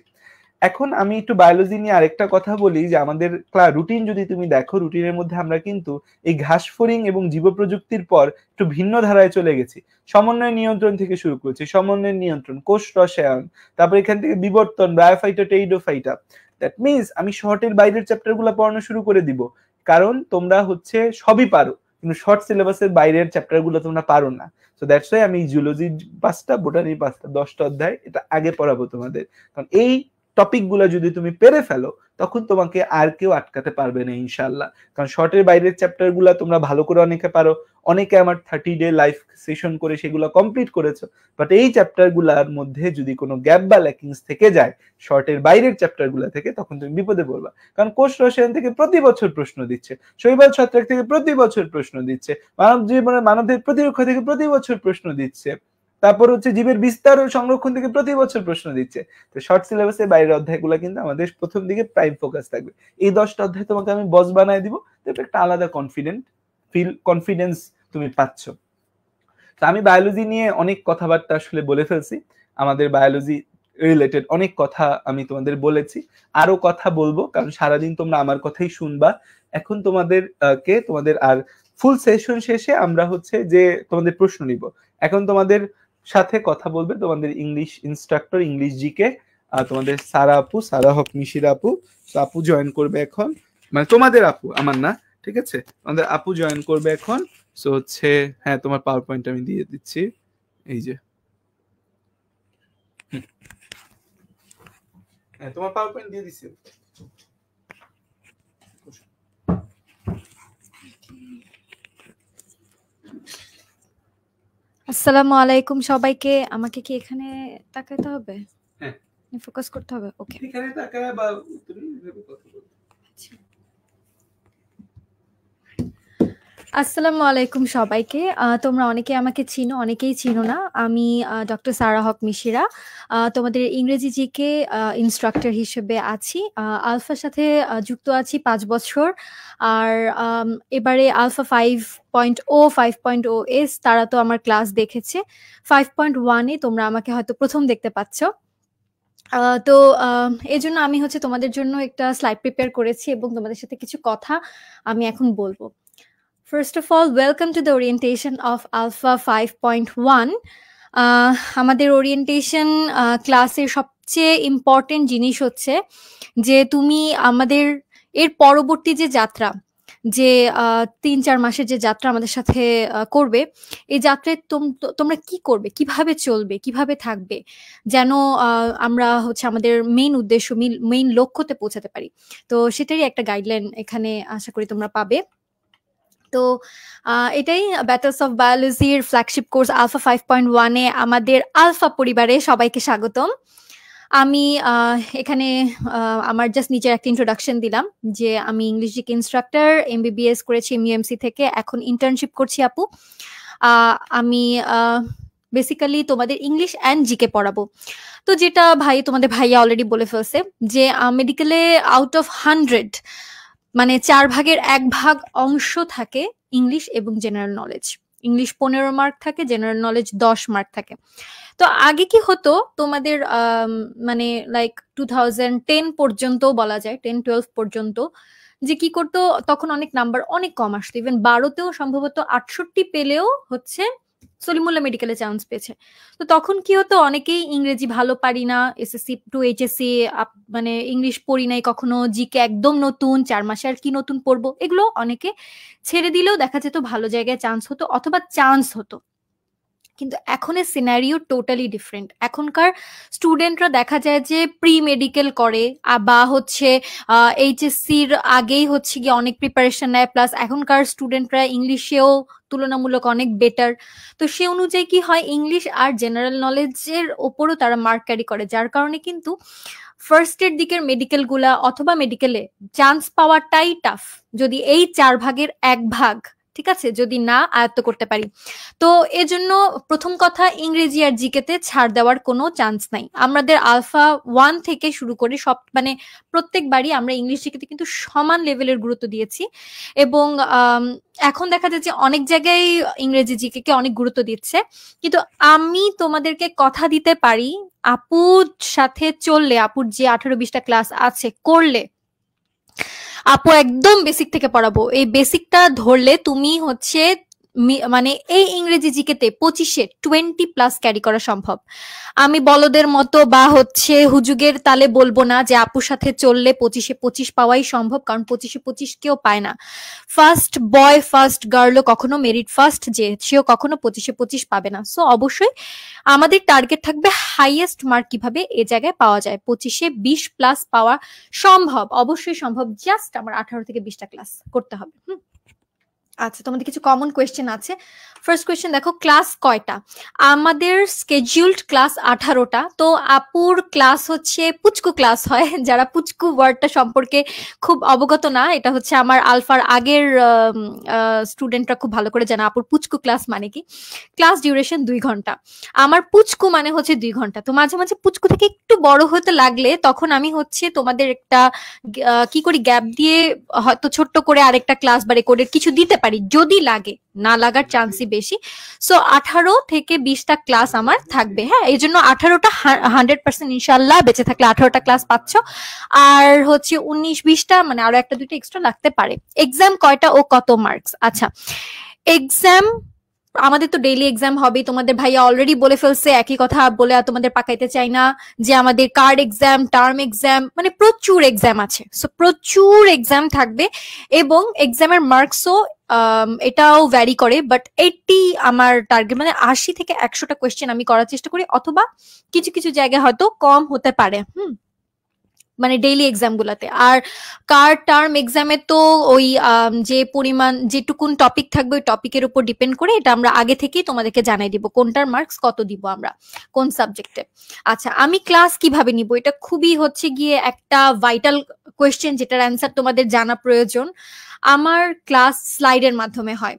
এখন আমি একটু বায়োলজি নিয়ে আরেকটা কথা বলি যে আমাদের রুটিন যদি তুমি দেখো, রুটিনের মধ্যে আমরা কিন্তু এই ঘাসফড়িং এবং জীবপ্রযুক্তির পর একটু ভিন্ন ধারায় চলে গেছি। সমন্বয় নিয়ন্ত্রণ থেকে শুরু করছি, সমন্বয় নিয়ন্ত্রণ, কোষ রসায়ন, তারপর এখান থেকে বিবর্তন, ব্রায়োফাইটা, টেইডোফাইটা। দ্যাট মিনস আমি শর্টের বাইরের চ্যাপ্টারগুলো পড়ানো শুরু করে দিব, কারণ তোমরা হচ্ছে সবই পারো, কিন্তু শর্ট সিলেবাসের বাইরের চ্যাপ্টারগুলো তোমরা পারো না। সো দ্যাটস ওয়াই আমি জুলজি 5টা, বোটানি 5টা, 10টা অধ্যায় এটা আগে পড়াবো তোমাদের। কারণ এই টপিক গুলা যদি তুমি পেরে ফেলো তখন তোমাকে আর কেউ আটকাতে পারবে না ইনশাল্লাহ। কারণ শর্টের বাইরের চ্যাপ্টার গুলা তোমরা ভালো করে অনেকে পারো, অনেকে আমার 30 ডে লাইভ সেশন করে সেগুলো কমপ্লিট করেছো, বাট এই চ্যাপ্টার গুলার মধ্যে যদি কোনো গ্যাপ বা ল্যাকিংস থেকে যায় শর্টের বাইরের চ্যাপ্টার গুলা থেকে, তখন তুমি বিপদে পড়বা। কারণ কোষ রসায়ন থেকে প্রতি বছর প্রশ্ন দিচ্ছে, শৈবাল ছত্রাক থেকে প্রতি বছর প্রশ্ন দিচ্ছে, মানব জীবনে মানবদের প্রতিরক্ষা থেকে প্রতি বছর প্রশ্ন দিচ্ছে, তারপর হচ্ছে জীবের বিস্তার ও সংরক্ষণ থেকে প্রতি বছর প্রশ্ন দিচ্ছে। তো শর্ট সিলেবাসের বাইরের অধ্যায়গুলো কিন্তু আমাদের প্রথম দিকে প্রাইম ফোকাস থাকবে। এই 10টা অধ্যায় তোমাকে আমি বস বানায় দিব, তারপর একটা আলাদা কনফিডেন্স তুমি পাচ্ছ। তো আমি বায়োলজি নিয়ে অনেক কথাবার্তা আসলে বলে ফেলছি, আমাদের বায়োলজি রিলেটেড অনেক কথা আমি তোমাদের বলেছি, আরো কথা বলবো, কারণ সারাদিন তোমরা আমার কথাই শুনবা। এখন তোমাদের আর ফুল সেশন শেষে আমরা হচ্ছে যে তোমাদের প্রশ্ন নিব। এখন তোমাদের সাথে কথা বলবে তোমাদের ইংলিশ ইনস্ট্রাক্টর, ইংলিশ জিকে, তোমাদের সারা হক মিশির আপু। তো আপু জয়েন করবে এখন, মানে তোমাদের আপু, আমার না, ঠিক আছে? আমাদের আপু জয়েন করবে এখন। সো হচ্ছে, হ্যাঁ, তোমার পাওয়ার পয়েন্ট আমি দিয়ে দিচ্ছি, এই যে, হ্যাঁ, তোমার পাওয়ার পয়েন্ট দিয়ে দিচ্ছি। আসসালামু আলাইকুম সবাইকে। আমাকে কি এখানে তাকাইতে হবে? হ্যাঁ, ফোকাস করতে হবে। ওকে, এখানে তাকায় বা তুমি কথা বলো। আসসালামু আলাইকুম সবাইকে। তোমরা অনেকে আমাকে চিনো, অনেকেই চিনো না। আমি ডক্টর সারা হক মিশিরা, তোমাদের ইংরেজি জিকে ইনস্ট্রাক্টর হিসেবে আছি। আলফার সাথে যুক্ত আছি 5 বছর। আর এবারে আলফা 5.0, 5.0s তারা তো আমার ক্লাস দেখেছে। 5.1-এ তোমরা আমাকে হয়তো প্রথম দেখতে পাচ্ছ। তো এই জন্য আমি হচ্ছে তোমাদের জন্য একটা স্লাইড প্রিপেয়ার করেছি এবং তোমাদের সাথে কিছু কথা আমি এখন বলবো। First of all, welcome to the orientation of Alpha 5.1. আমাদের ওরিয়েন্টেশন ক্লাসের সবচেয়ে ইম্পর্টেন্ট জিনিস হচ্ছে যে তুমি আমাদের এর পরবর্তী যে যাত্রা, যে 3-4 মাসের যে যাত্রা আমাদের সাথে করবে, এই যাত্রায় তোমরা কি করবে, কিভাবে চলবে, কিভাবে থাকবে, যেন আমরা হচ্ছে আমাদের মেইন উদ্দেশ্য, মেইন লক্ষ্যতে পৌঁছাতে পারি। তো সেটারই একটা গাইডলাইন এখানে আশা করি তোমরা পাবে। তো এটাই ব্যাটলস অফ বায়োলজির ফ্ল্যাগশিপ কোর্স আলফা 5.1-এ আমাদের আলফা পরিবারে সবাইকে স্বাগতম। আমি এখানে আমার জাস্ট নিজের একটা ইন্ট্রোডাকশন দিলাম যে আমি ইংলিশ জিকে ইনস্ট্রাক্টর, MBBS করেছি MUMC থেকে, এখন ইন্টার্নশিপ করছি আপু। আমি বেসিক্যালি তোমাদের ইংলিশ অ্যান্ড জিকে পড়াবো। তো যেটা তোমাদের ভাইয়া অলরেডি বলে ফেলছে যে মেডিকেলে আউট অফ 100 মানে 4 ভাগের 1 ভাগ অংশ থাকে ইংলিশ এবং জেনারেল নলেজ। ইংলিশ 15 মার্ক থাকে, জেনারেল নলেজ 10 মার্ক থাকে। তো আগে কি হতো তোমাদের মানে লাইক 2010 পর্যন্ত বলা যায়, 10-12 পর্যন্ত, যে কি করতো তখন অনেক নাম্বার অনেক কম আসতো, ইভেন 12তেও সম্ভবত 68 পেলেও হচ্ছে সলিমুল্লাহ মেডিকেলে চান্স পেয়েছে। তো তখন কি হতো, অনেকেই ইংরেজি ভালো পারি না, SSC টু HSC মানে ইংলিশ পড়ি নাই কখনো, জিকে একদম নতুন, 4 মাসে আর কি নতুন পড়বো, এগুলো অনেকে ছেড়ে দিলেও দেখা যেত ভালো জায়গায় চান্স হতো অথবা চান্স হতো। কিন্তু এখনের সিনারিও টোটালি ডিফারেন্ট। এখনকার স্টুডেন্টরা দেখা যায় যে প্রি মেডিকেল করে বা হচ্ছে HSCর আগেই হচ্ছে গিয়ে অনেক প্রিপারেশন নেয়, প্লাস এখনকার স্টুডেন্টরা ইংলিশেও তুলনামূলক অনেক বেটার। তো সে অনুযায়ী কি হয়, ইংলিশ আর জেনারেল নলেজের ওপরও তারা মার্ক ক্যারি করে, যার কারণে কিন্তু ফার্স্টের দিকের মেডিকেল গুলা অথবা মেডিকেলে চান্স পাওয়াটাই টাফ, যদি এই 4 ভাগের 1 ভাগ, ঠিক আছে, যদি না আয়ত্ত করতে পারি। তো এজন্য প্রথম কথা, ইংরেজি আর জিকেতে ছাড় দেওয়ার কোনো চান্স নাই। আমাদের আলফা 1 থেকে শুরু করে সব মানে প্রত্যেকবারই আমরা ইংলিশ জিকেতে কিন্তু সমান লেভেলের গুরুত্ব দিয়েছি, এবং এখন দেখা যাচ্ছে অনেক জায়গায় ইংরেজি জিকে অনেক গুরুত্ব দিচ্ছে। কিন্তু আমি তোমাদেরকে কথা দিতে পারি আপুর সাথে চললে, আপুর যে 18-20টা ক্লাস আছে করলে, আপু একদম বেসিক থেকে পড়াবো। এই বেসিকটা ধরলে তুমি হচ্ছে মানে এই ইংরেজি জিকেতে 25-এ 20+ ক্যারি করা সম্ভব। আমি বলদের মতো বা হচ্ছে হুজুগের তালে বলবো না যে আপুর সাথে চললে 25-এ 25 পাওয়াই সম্ভব, কারণ 25-এ 25 কেউ পায় না। ফার্স্ট বয় ফার্স্ট গার্লও কখনো মেরিট ফার্স্ট যে সেও কখনো 25-এ 25 পাবে না। সো অবশ্যই আমাদের টার্গেট থাকবে হাইয়েস্ট মার্ক কিভাবে এ জায়গায় পাওয়া যায়। 25-এ 20+ পাওয়া সম্ভব, অবশ্যই সম্ভব, জাস্ট আমার 18 থেকে 20টা ক্লাস করতে হবে। আচ্ছা, তোমাদের কিছু কমন কোয়েশ্চেন আছে। ফার্স্ট কোয়েশ্চেন দেখো, ক্লাস কয়টা? আমাদের স্কেডিউলড ক্লাস 18টা। তো আপুর ক্লাস হচ্ছে পুচকু ক্লাস হয়। যারা পুচকু ওয়ার্ডটা সম্পর্কে খুব অবগত না, এটা হচ্ছে আমার আলফার আগের স্টুডেন্টরা খুব ভালো করে জানে আপুর পুচকু ক্লাস মানে কি। ক্লাস ডিউরেশন 2 ঘন্টা। আমার পুচকু মানে হচ্ছে 2 ঘন্টা। তো মাঝে মাঝে পুচকু থেকে একটু বড় হতে লাগলে তখন আমি হচ্ছে তোমাদের একটা কি করি, গ্যাপ দিয়ে হয়তো ছোট্ট করে আরেকটা ক্লাস বা রেকর্ডের কিছু দিতে পারি যদি লাগে, না লাগার চান্সই বেশি। সো 18 থেকে 20টা ক্লাস আমার থাকবে। হ্যাঁ, এই জন্য 18টা 100% ইনশাল্লাহ বেঁচে থাকলে 18টা ক্লাস পাচ্ছ। আর হচ্ছে 19-20টা মানে আরো একটা দুইটা এক্সট্রা লাগতে পারে। এক্সাম কয়টা ও কত মার্কস? আচ্ছা, এক্সাম আমাদের তো ডেইলি এক্সাম হবে। তোমাদের ভাইয়া অলরেডি বলে ফেলছে, একই কথা বলে আর তোমাদের পাকাইতে চাই না, যে আমাদের কার্ড এক্সাম, টার্ম এক্সাম, মানে প্রচুর এক্সাম আছে। সো প্রচুর এক্সাম থাকবে এবং এক্সামের মার্কসও এটাও ভ্যারি করে, বাট 80 আমার টার্গেট, মানে 80 থেকে 100টা কোয়েশ্চেন আমি করার চেষ্টা করি, অথবা কিছু কিছু জায়গায় হয়তো কম হতে পারে। মানে ডেইলি এক্সাম গুলাতে। আর কার টার্ম এক্সামে তো ওই যে পরিমাণ যেটুকুন টপিক থাকবে ওই টপিকের উপর ডিপেন্ড করে এটা আমরা আগে থেকেই তোমাদেরকে জানাই দিব কোনটার মার্কস কত দিব আমরা কোন সাবজেক্টে। আচ্ছা, আমি ক্লাস কিভাবে নিব? এটা খুবই হচ্ছে গিয়ে একটা ভাইটাল কোয়েশ্চেন যেটার অ্যান্সার তোমাদের জানা প্রয়োজন। আমার ক্লাস স্লাইডের মাধ্যমে হয়।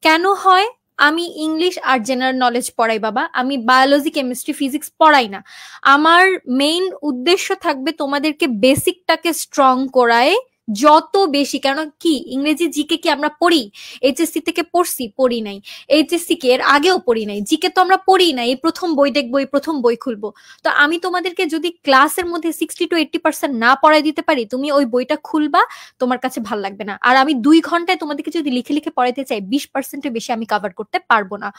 কেন হয়? আমি ইংলিশ আর জেনারেল নলেজ পড়াই বাবা, আমি বায়োলজি, কেমিস্ট্রি, ফিজিক্স পড়াই না। আমার মেইন উদ্দেশ্য থাকবে তোমাদেরকে বেসিকটাকে স্ট্রং করায় যত বেশি। কারণ কি, ইংরেজি জিকে কি আমরা পড়ি? এইচএসসি থেকে পড়ছি? পড়ি নাই। এইচএসসি কে এর আগেও পড়ি নাই। জিকে তো আমরা পড়ি নাই, এই প্রথম বই দেখবো, এই প্রথম বই খুলবো। তো আমি তোমাদেরকে যদি ক্লাসের মধ্যে 60 to 80% না পড়াই দিতে পারি, তুমি ওই বইটা খুলবা, তোমার কাছে ভাল লাগবে না। আর আমি 2 ঘন্টায় তোমাদেরকে যদি লিখে লিখে পড়াইতে চাই, 20%-এর বেশি আমি কভার করতে পারবো না।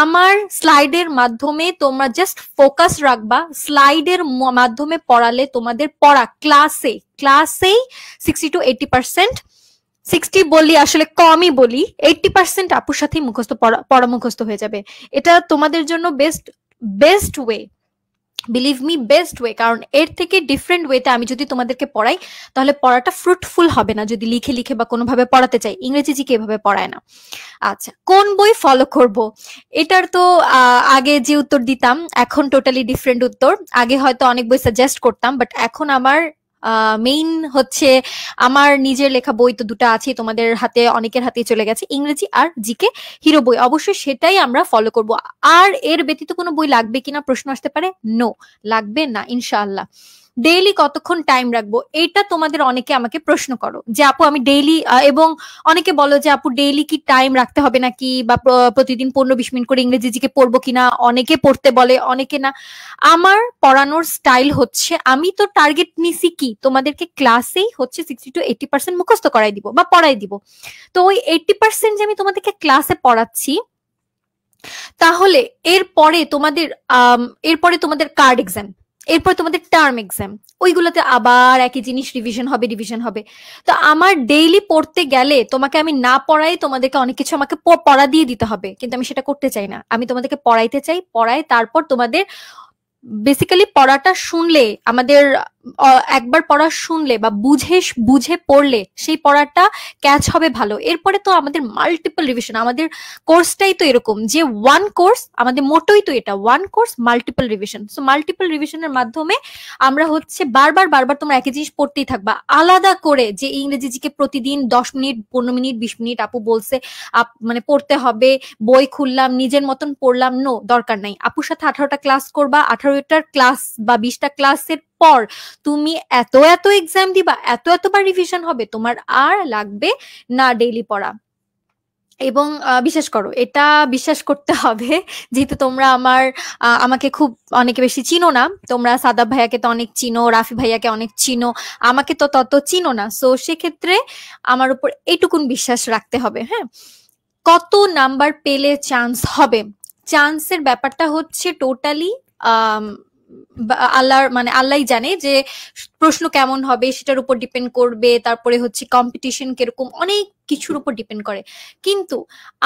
আমার স্লাইডের মাধ্যমে তোমরা জাস্ট ফোকাস রাখবা। স্লাইডের মাধ্যমে পড়ালে তোমাদের পড়া ক্লাসেই 60 to 80%, 60 বলি আসলে কমই বলি, 80% আপুর সাথেই মুখস্থ পড়া মুখস্থ হয়ে যাবে। এটা তোমাদের জন্য best way, believe me, best way. কারণ এর থেকে ডিফারেন্ট ওয়েতে আমি যদি তোমাদেরকে পড়াই তাহলে পড়াটা ফ্রুটফুল হবে না, যদি লিখে লিখে বা কোনোভাবে পড়াতে চাই। ইংরেজি জিকে এভাবে পড়ায় না। আচ্ছা, কোন বই ফলো করব? এটার তো আগে যে উত্তর দিতাম এখন টোটালি ডিফারেন্ট উত্তর। আগে হয়তো অনেক বই সাজেস্ট করতাম, বাট এখন আমার মেইন হচ্ছে আমার নিজের লেখা বই তো দুটো আছে, তোমাদের হাতে অনেকের হাতে চলে গেছে, ইংরেজি আর জিকে হিরো বই। অবশ্যই সেটাই আমরা ফলো করব। আর এর ব্যতীত কোনো বই লাগবে কিনা প্রশ্ন আসতে পারে, নো, লাগবে না ইনশাআল্লাহ। ডেইলি কতক্ষণ টাইম রাখবো? এটা তোমাদের অনেকে আমাকে প্রশ্ন করো যে আপু আমি ডেইলি, এবং অনেকে বলো যে আপু ডেইলি কি টাইম রাখতে হবে নাকি, বা প্রতিদিন 15-20 মিনিট করে ইংরেজি জিকে পড়বো কিনা। অনেকে পড়তে বলে, অনেকে না। আমার পড়ানোর স্টাইল হচ্ছে, আমি তো টার্গেট নিছি কি তোমাদেরকে ক্লাসেই হচ্ছে 60 to 80% মুখস্থ করাই দিব বা পড়াই দিব। তো ওই 80% যে আমি তোমাদেরকে ক্লাসে পড়াচ্ছি, তাহলে এরপরে তোমাদের কার্ড এক্সাম, এরপর তোমাদের টার্ম এক্সাম, ওইগুলোতে আবার একই জিনিস রিভিশন হবে। তো আমার ডেইলি পড়তে গেলে তোমাকে আমি না পড়াই তোমাদেরকে অনেক কিছু আমাকে পড়া দিয়ে দিতে হবে, কিন্তু আমি সেটা করতে চাই না। আমি তোমাদেরকে পড়াইতে চাই, পড়াই, তারপর তোমাদের বেসিক্যালি পড়াটা শুনলে, আমাদের একবার পড়া শুনলে বা বুঝে পড়লে সেই পড়াটা ক্যাচ হবে ভালো। এরপরে তো আমাদের মাল্টিপল রিভিশন, আমাদের কোর্সটাই তো এরকম যে ওয়ান কোর্স, আমাদের মোটোই তো এটা, one course multiple revision. So multiple রিভিশনের মাধ্যমে আমরা হচ্ছে বারবার তোমরা একই জিনিস পড়তেই থাকবা। আলাদা করে যে ইংরেজি জিকে প্রতিদিন 10 মিনিট, 15 মিনিট, 20 মিনিট আপু বলছে মানে পড়তে হবে, বই খুললাম নিজের মতন পড়লাম, নো, দরকার নাই। আপুর সাথে 18টা ক্লাস করবা, 18টার ক্লাস বা 20টা ক্লাসের পর তুমি এত এক্সাম দিবা, এতবার রিভিশন হবে, তোমার আর লাগবে না ডেইলি পড়া। এবং বিশ্বাস করো, এটা বিশ্বাস করতে হবে, যেহেতু তোমরা আমাকে খুব অনেক বেশি চিনো না। তোমরা সাদাব ভাইয়াকে তো অনেক চিনো, রাফি ভাইয়াকে অনেক চিনো, আমাকে তো তত চিনো না। সো সেক্ষেত্রে আমার উপর এইটুকুন বিশ্বাস রাখতে হবে। হ্যাঁ, কত নাম্বার পেলে চান্স হবে? চান্সের ব্যাপারটা হচ্ছে টোটালি আল্লাহর, মানে আল্লাহই জানে যে প্রশ্ন কেমন হবে সেটার উপর ডিপেন্ড করবে, তারপরে হচ্ছে কম্পিটিশন কিরকম, অনেক কিছুর উপর ডিপেন্ড করে। কিন্তু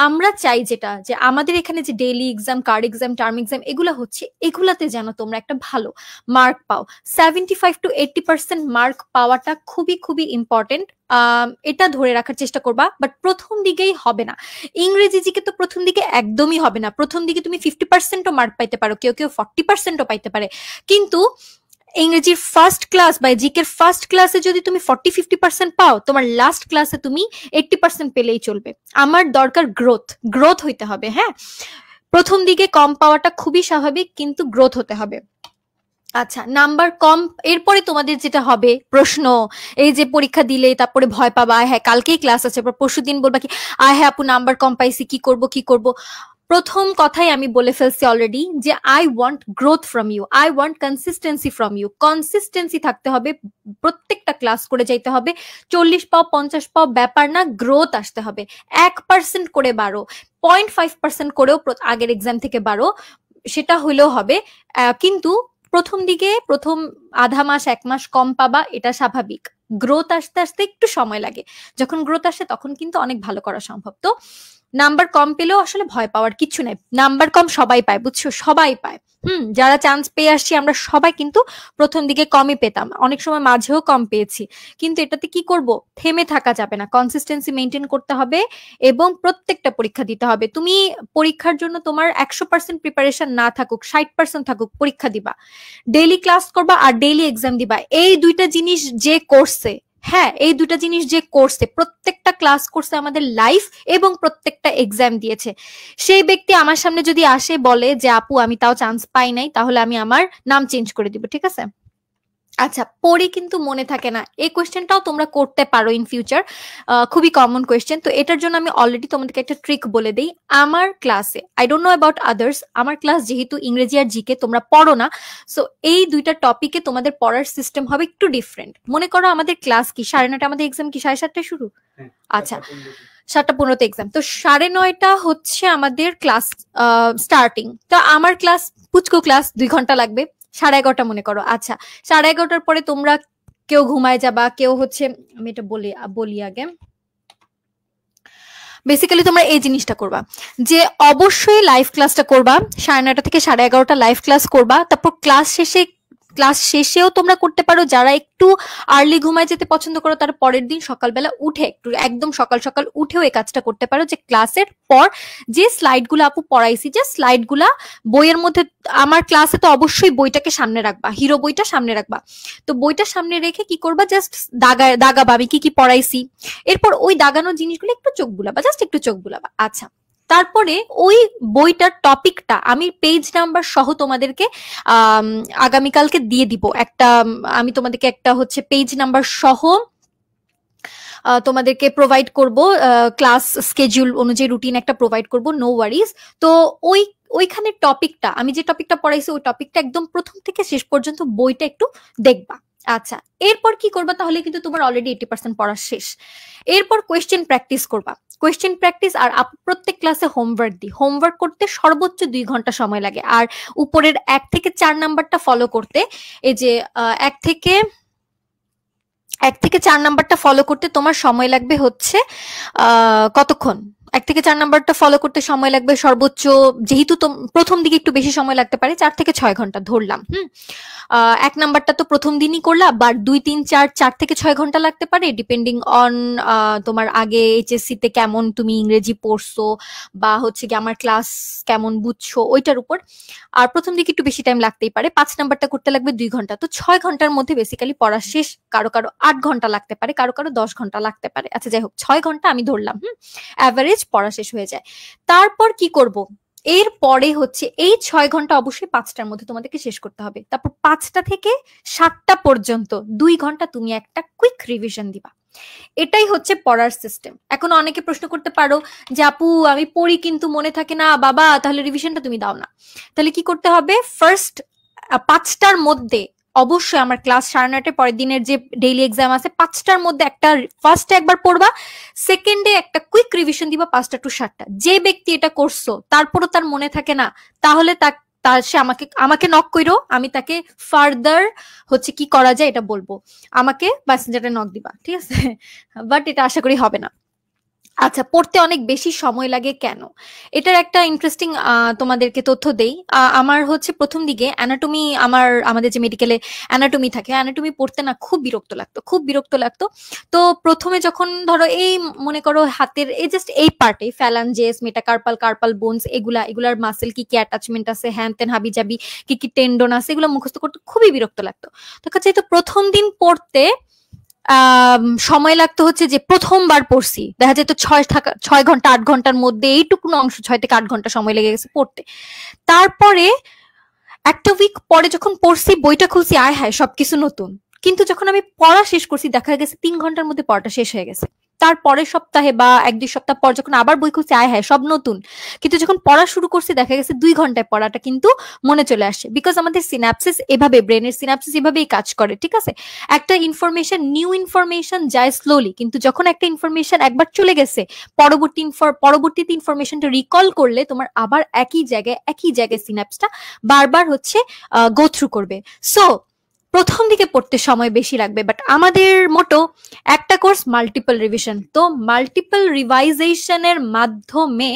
আমরা চাই যেটা, যে আমাদের এখানে যে daily exam, card exam, term exam এগুলা হচ্ছে, এগুলাতে যেন তোমরা একটা ভালো মার্ক পাও। 75 to 80% মার্ক পাওয়াটা খুবই খুবই ইম্পর্টেন্ট। এটা ধরে রাখার চেষ্টা করবা, বাট প্রথম দিকেই হবে না। ইংরেজি জিকে তো প্রথম দিকে একদমই হবে না। প্রথম দিকে তুমি 50%ও মার্ক পাইতে পারো, কেউ কেউ 40%ও পাইতে পারে। কিন্তু ইংরেজির ফার্স্ট ক্লাস বা জিকের ফার্স্ট ক্লাসে যদি তুমি 40-50% পাও, তোমার লাস্ট ক্লাসে তুমি 80% পেলেই চলবে। আমার দরকার গ্রোথ হইতে হবে। হ্যাঁ, প্রথম দিকে কম পাওয়াটা খুবই স্বাভাবিক, কিন্তু গ্রোথ হতে হবে। আচ্ছা, নাম্বার কম, এরপরে তোমাদের যেটা হবে প্রশ্ন, এই যে পরীক্ষা দিলে তারপরে ভয় পাবা, হ্যাঁ কালকেই ক্লাস আছে, পরশু দিন বলবা কি হ্যাঁ আপু নাম্বার কম পাইছি, কি করব। প্রথম কথাই আমি বলে ফেলছি অলরেডি, যে I want growth from you, I want consistency from you. Consistency থাকতে হবে, প্রত্যেকটা ক্লাস করে যাইতে হবে। 40 পাও 50 পাও ব্যাপার না, গ্রোথ আসতে হবে। 1% করে বাড়ো, 0.5% করেও আগের এক্সাম থেকে বাড়ো, সেটা হইলেও হবে। কিন্তু প্রথম দিকে প্রথম আধা মাস 1 মাস কম পাবা, এটা স্বাভাবিক। গ্রোথ আসতে আসতে একটু সময় লাগে, যখন গ্রোথ আসে তখন কিন্তু অনেক ভালো করা সম্ভব। তো নাম্বার কম পেলেও আসলে ভয় পাওয়ার কিছু নাই। নাম্বার কম সবাই পায়, বুঝছো, সবাই পায়। যারা চান্স পেয়ে আসছি আমরা সবাই কিন্তু প্রথম দিকে কমই পেতাম, অনেক সময় মাঝেও কম পেয়েছি। কিন্তু এটাতে কি করব, থেমে থাকা যাবে না, কনসিস্টেন্সি মেনটেন করতে হবে এবং প্রত্যেকটা পরীক্ষা দিতে হবে। তুমি পরীক্ষার জন্য তোমার 100% প্রিপারেশন না থাকুক, 60% থাকুক, পরীক্ষা দিবা, ডেইলি ক্লাস করবা আর ডেইলি এক্সাম দিবা। এই দুইটা জিনিস যে করছে, হ্যাঁ এই দুইটা জিনিস যে করছে, প্রত্যেকটা ক্লাস করছে আমাদের লাইফ এবং প্রত্যেকটা এক্সাম দিয়েছে, সেই ব্যক্তি আমার সামনে যদি আসে বলে যে আপু আমি তাও চান্স পাই নাই, তাহলে আমি আমার নাম চেঞ্জ করে দিব, ঠিক আছে? আচ্ছা, পড়ে কিন্তু মনে থাকে না, এই কোয়েশ্চেনটাও তোমরা করতে পারো ইন ফিউচার, খুবই কমন কোয়েশ্চেন। তো এটার জন্য আমি অলরেডি তোমাদেরকে একটা ট্রিক বলে দিই। আমার ক্লাসে, I don't know about others, আমার ক্লাস যেহেতু ইংরেজি আর জিকে তোমরা পড়ো না, সো এই দুইটা টপিকে তোমাদের পড়ার সিস্টেম হবে একটু ডিফারেন্ট। মনে করো আমাদের ক্লাস কি 9:30, আমাদের এক্সাম কি 7:30টায় শুরু? আচ্ছা, 7:15 এক্সাম, তো 9:30 হচ্ছে আমাদের ক্লাস স্টার্টিং। তো আমার ক্লাস, পুচকো ক্লাস, 2 ঘন্টা লাগবে। 11:30 মনে করো। আচ্ছা, 11:30টার পরে তোমরা কেউ ঘুমায় যাবা, কেউ হচ্ছে, আমি এটা বলি আগে, বেসিক্যালি তোমরা এই জিনিসটা করবা যে অবশ্যই লাইভ ক্লাসটা করবা, 9:30 থেকে 11:30 লাইভ ক্লাস করবা। তারপর ক্লাস শেষেও তোমরা করতে পারো, যারা একটু আর্লি ঘুমায় যেতে পছন্দ করো তারা পরের দিন সকালবেলা উঠে একটু একদম সকাল সকাল উঠেও এই কাজটা করতে পারো, যে ক্লাসের পর যে স্লাইডগুলো আপু পড়াইছি, যে স্লাইডগুলা বইয়ের মধ্যে, আমার ক্লাসে তো অবশ্যই বইটাকে সামনে রাখবা, হিরো বইটা সামনে রাখবা। তো বইটা সামনে রেখে কি করবা, জাস্ট দাগাবা আমি কি কি পড়াইছি, এরপর ওই দাগানো জিনিসগুলো একটু চোখ বুলাবা, জাস্ট একটু চোখ বুলাবা। আচ্ছা, তারপরে ওই বইটার টপিকটা আমি পেজ নাম্বার সহ তোমাদেরকে আগামীকালকে দিয়ে দিব। আমি তোমাদেরকে একটা হচ্ছে পেজ নাম্বার সহ তোমাদেরকে প্রোভাইড করব, ক্লাস স্কেডিউল অনুযায়ী রুটিন একটা প্রোভাইড করব, নো ওয়ারিজ। তো ওইখানে টপিকটা, আমি যে টপিকটা পড়াইছি ওই টপিকটা একদম প্রথম থেকে শেষ পর্যন্ত বইটা একটু দেখবা। আচ্ছা, এরপর কি করবা, তাহলে কিন্তু তোমার অলরেডি 80% পড়া শেষ। এরপর কোয়েশ্চেন প্র্যাকটিস করবা, কোয়েশ্চেন প্র্যাকটিস। আর প্রত্যেক ক্লাসে হোমওয়ার্ক দিই, হোমওয়ার্ক করতে সর্বোচ্চ 2 ঘন্টা সময় লাগে। আর উপরের 1 থেকে 4 নাম্বারটা ফলো করতে, এই যে 1 থেকে 4 নাম্বারটা ফলো করতে তোমার সময় লাগবে হচ্ছে কতক্ষণ, 1 থেকে 4 নাম্বারটা ফলো করতে সময় লাগবে সর্বোচ্চ, যেহেতু প্রথম দিকে একটু বেশি সময় লাগতে পারে, 4 থেকে 6 ঘন্টা ধরলাম। 1 নাম্বারটা তো প্রথম দিনই করলা, বা 2, 3, 4 থেকে 6 ঘন্টা লাগতে পারে, ডিপেন্ডিং অন তোমার আগে এইচএসসি তে কেমন তুমি ইংরেজি পড়ছো, বা হচ্ছে কি আমার ক্লাস কেমন বুঝছো ওইটার উপর। আর প্রথম দিকে একটু বেশি টাইম লাগতেই পারে। 5 নাম্বারটা করতে লাগবে 2 ঘন্টা, তো 6 ঘন্টার মধ্যে বেসিক্যালি পড়া শেষ। কারো 8 ঘন্টা লাগতে পারে, কারো 10 ঘন্টা লাগতে পারে। আচ্ছা যাই হোক, 6 ঘন্টা আমি ধরলাম, অ্যাভারেজ পড়া শেষ হয়ে যায়। তারপর কি করব, এরপরে হচ্ছে এই 6 ঘন্টা অবশ্যই 5টার মধ্যে তোমাদেরকে শেষ করতে হবে। তারপর 5টা থেকে 7টা পর্যন্ত 2 ঘন্টা তুমি একটা কুইক রিভিশন দিবা। এটাই হচ্ছে পড়ার সিস্টেম। এখন অনেকে প্রশ্ন করতে পারো যে আপু আমি পড়ি কিন্তু মনে থাকে না, বাবা তাহলে রিভিশনটা তুমি দাও না। তাহলে কি করতে হবে, ফার্স্ট 5টার মধ্যে অবশ্যই আমার ক্লাস 9:30 পরের দিনের যে ডেইলি এক্সাম আছে 5টার মধ্যে একটা ফার্স্টে একবার পড়বা, সেকেন্ডে একটা কুইক রিভিশন দিবা 5টা টু 7টা। যে ব্যক্তি এটা করছো তারপরও তার মনে থাকে না, তাহলে তার সে আমাকে নক কইরো, আমি তাকে ফার্দার হচ্ছে কি করা যায় এটা বলবো, আমাকে মেসেঞ্জারে নক দিবা, ঠিক আছে? বাট এটা আশা করি হবে না। আচ্ছা, পড়তে অনেক বেশি সময় লাগে কেন? এটার একটা ইন্টারেস্টিং তোমাদেরকে তথ্য দেই। আমার হচ্ছে প্রথম দিকে অ্যানাটমি, আমাদের যে মেডিকেলে অ্যানাটমি থাকে, অ্যানাটমি পড়তে না খুব বিরক্ত লাগতো। তো প্রথমে যখন ধরো এই মনে করো হাতের এই জাস্ট এই পার্টে ফ্যালাঞ্জেস, কার্পাল বোনস, এগুলার মাসেল কি কি অ্যাটাচমেন্ট আছে, হ্যান তেন হাবি জাবি কি কি টেন্ডন আছে, এগুলো মুখস্থ করতে খুবই বিরক্ত লাগতো। তো কাছে তো প্রথম দিন পড়তে সময় লাগতো হচ্ছে যে প্রথমবার পড়ছি, দেখা যেত 6 ঘন্টা 8 ঘন্টার মধ্যে এইটুকুন অংশ 6 থেকে 8 ঘন্টা সময় লেগে গেছে পড়তে। তারপরে একটা উইক পরে যখন পড়ছি, বইটা খুলছি, আয় হায় সবকিছু নতুন। কিন্তু যখন আমি পড়া শেষ করছি দেখা গেছে 3 ঘন্টার মধ্যে পড়াটা শেষ হয়ে গেছে। তার পরের সপ্তাহে বা 1-2 সপ্তাহ পর যখন আবার বই খুলছি, আয় হায় সব নতুন। কিন্তু যখন পড়া শুরু করছি দেখা গেছে 2 ঘন্টায় পড়াটা কিন্তু মনে চলে আসছে, বিকজ আমাদের সিনাপসিস এভাবে, ব্রেনের সিনাপসিস এভাবেই কাজ করে, ঠিক আছে? একটা ইনফরমেশন, নিউ ইনফরমেশন যায় স্লোলি, কিন্তু যখন একটা ইনফরমেশন একবার চলে গেছে, পরবর্তীতে ইনফরমেশনটা রিকল করলে তোমার আবার একই জায়গায় সিনাপসটা বারবার হচ্ছে গো থ্রু করবে। সো প্রথম দিকে পড়তে সময় বেশি লাগবে, বাট আমাদের মোটো একটা কোর্স মাল্টিপল রিভিশন, তো মাল্টিপল রিভাইজেশনের মাধ্যমে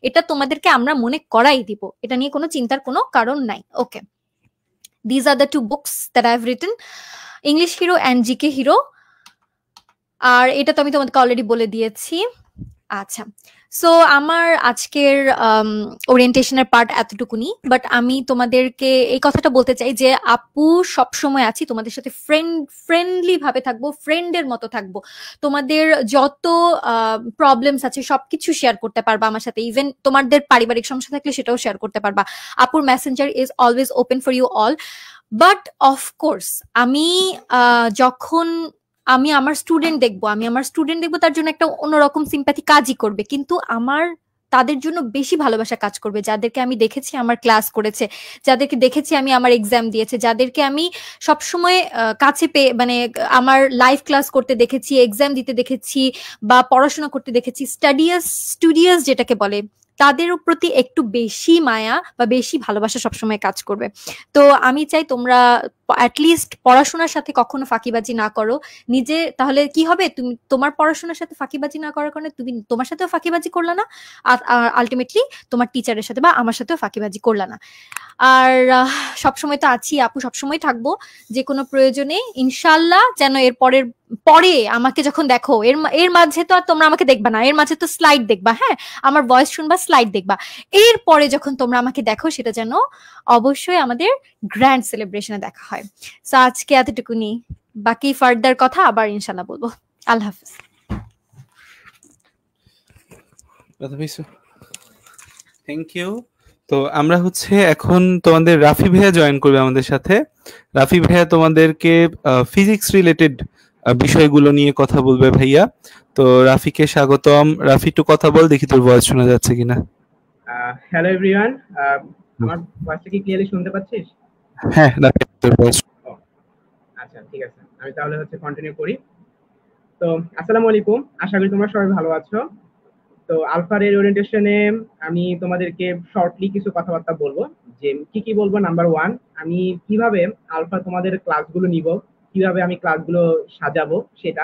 এটা তোমাদেরকে আমরা মনে করাই দিব, এটা নিয়ে কোনো চিন্তার কোনো কারণ নাই। ওকে, these are the 2 books that I have written, English Hero and GK Hero, আর এটা তো আমি তোমাদেরকে অলরেডি বলে দিয়েছি। আচ্ছা, সো আমার আজকের ওরিয়েন্টেশনের পার্ট এতটুকুনি, বাট আমি তোমাদেরকে এই কথাটা বলতে চাই যে আপু সবসময় আছি তোমাদের সাথে, ফ্রেন্ডলি ভাবে থাকবো, ফ্রেন্ডের মতো থাকবো। তোমাদের যত প্রবলেমস আছে সবকিছু শেয়ার করতে পারবা আমার সাথে, ইভেন তোমাদের পারিবারিক সমস্যা থাকলে সেটাও শেয়ার করতে পারবা। আপুর messenger is always open for you all. But of course আমি যখন আমি আমার স্টুডেন্ট দেখবো তার জন্য একটা অন্যরকম সিম্প্যাথি কাজই করবে, কিন্তু আমার তাদের জন্য বেশি ভালোবাসা কাজ করবে যাদেরকে আমি দেখেছি আমার ক্লাস করেছে, যাদেরকে দেখেছি আমি আমার এক্সাম দিয়েছে, যাদেরকে আমি সবসময় কাছে পেয়ে মানে আমার লাইভ ক্লাস করতে দেখেছি, এক্সাম দিতে দেখেছি বা পড়াশোনা করতে দেখেছি, স্টুডিয়াস যেটাকে বলে, তাদের প্রতি একটু বেশি মায়া বা বেশি ভালোবাসা সবসময় কাজ করবে। তো আমি চাই তোমরা অ্যাটলিস্ট পড়াশোনার সাথে কখনো ফাঁকিবাজি না করো নিজে, তাহলে কি হবে, তুমি তোমার পড়াশোনার সাথে ফাঁকিবাজি না করার কারণে তুমি তোমার সাথেও ফাঁকিবাজি করলা না, আর আলটিমেটলি তোমার টিচারের সাথে বা আমার সাথেও ফাঁকিবাজি করলা না। আর সবসময় তো আছি আপু, সবসময় থাকবো, যে কোনো প্রয়োজনে ইনশাল্লাহ। যেন পরে আমাকে যখন দেখো, এর মাঝে তো আর তোমরা আমাকে দেখবা না, এর মাঝে তো স্লাইড দেখবা, হ্যাঁ আমার ভয়েস শুনবা, স্লাইড দেখবা, এরপরে যখন তোমরা আমাকে দেখো সেটা যেন অবশ্যই আমাদের গ্র্যান্ড সেলিব্রেশনে দেখা হয়। সো আজকে এতটুকুনি, বাকি ফার্দার কথা আবার ইনশাল্লাহ বলবো। আল্লাহ হাফিজ। Thank you. তো আমরা হচ্ছে এখন তোমাদের রাফি ভাইয়া জয়েন করবে আমাদের সাথে। রাফি ভাইয়া তোমাদেরকে ফিজিক্স রিলেটেড বিষয়গুলো নিয়ে কথা বলবে ভাইয়া। তো রাফিকে স্বাগতম। রাফি একটু কথা বল, দেখি তোর ভয়েস শোনা যাচ্ছে কিনা। হ্যালো এভরিওয়ান, আমার ভয়েসটা কি ক্লিয়ারলি শুনতে পাচ্ছিস? হ্যাঁ রাফি, তোর ভয়েস। আচ্ছা ঠিক আছে, আমি তাহলে হচ্ছে কন্টিনিউ করি। তো আসসালামু আলাইকুম, আশা করি তোমরা সবাই ভালো আছো। তো আলফার এর ওরিয়েন্টেশনে আমি তোমাদেরকে শর্টলি কিছু কথাবার্তা বলবো। যে কি বলবো, নাম্বার 1 আমি কিভাবে আলফা তোমাদের ক্লাসগুলো নিব, কিভাবে আমি ক্লাসগুলো সাজাবো সেটা।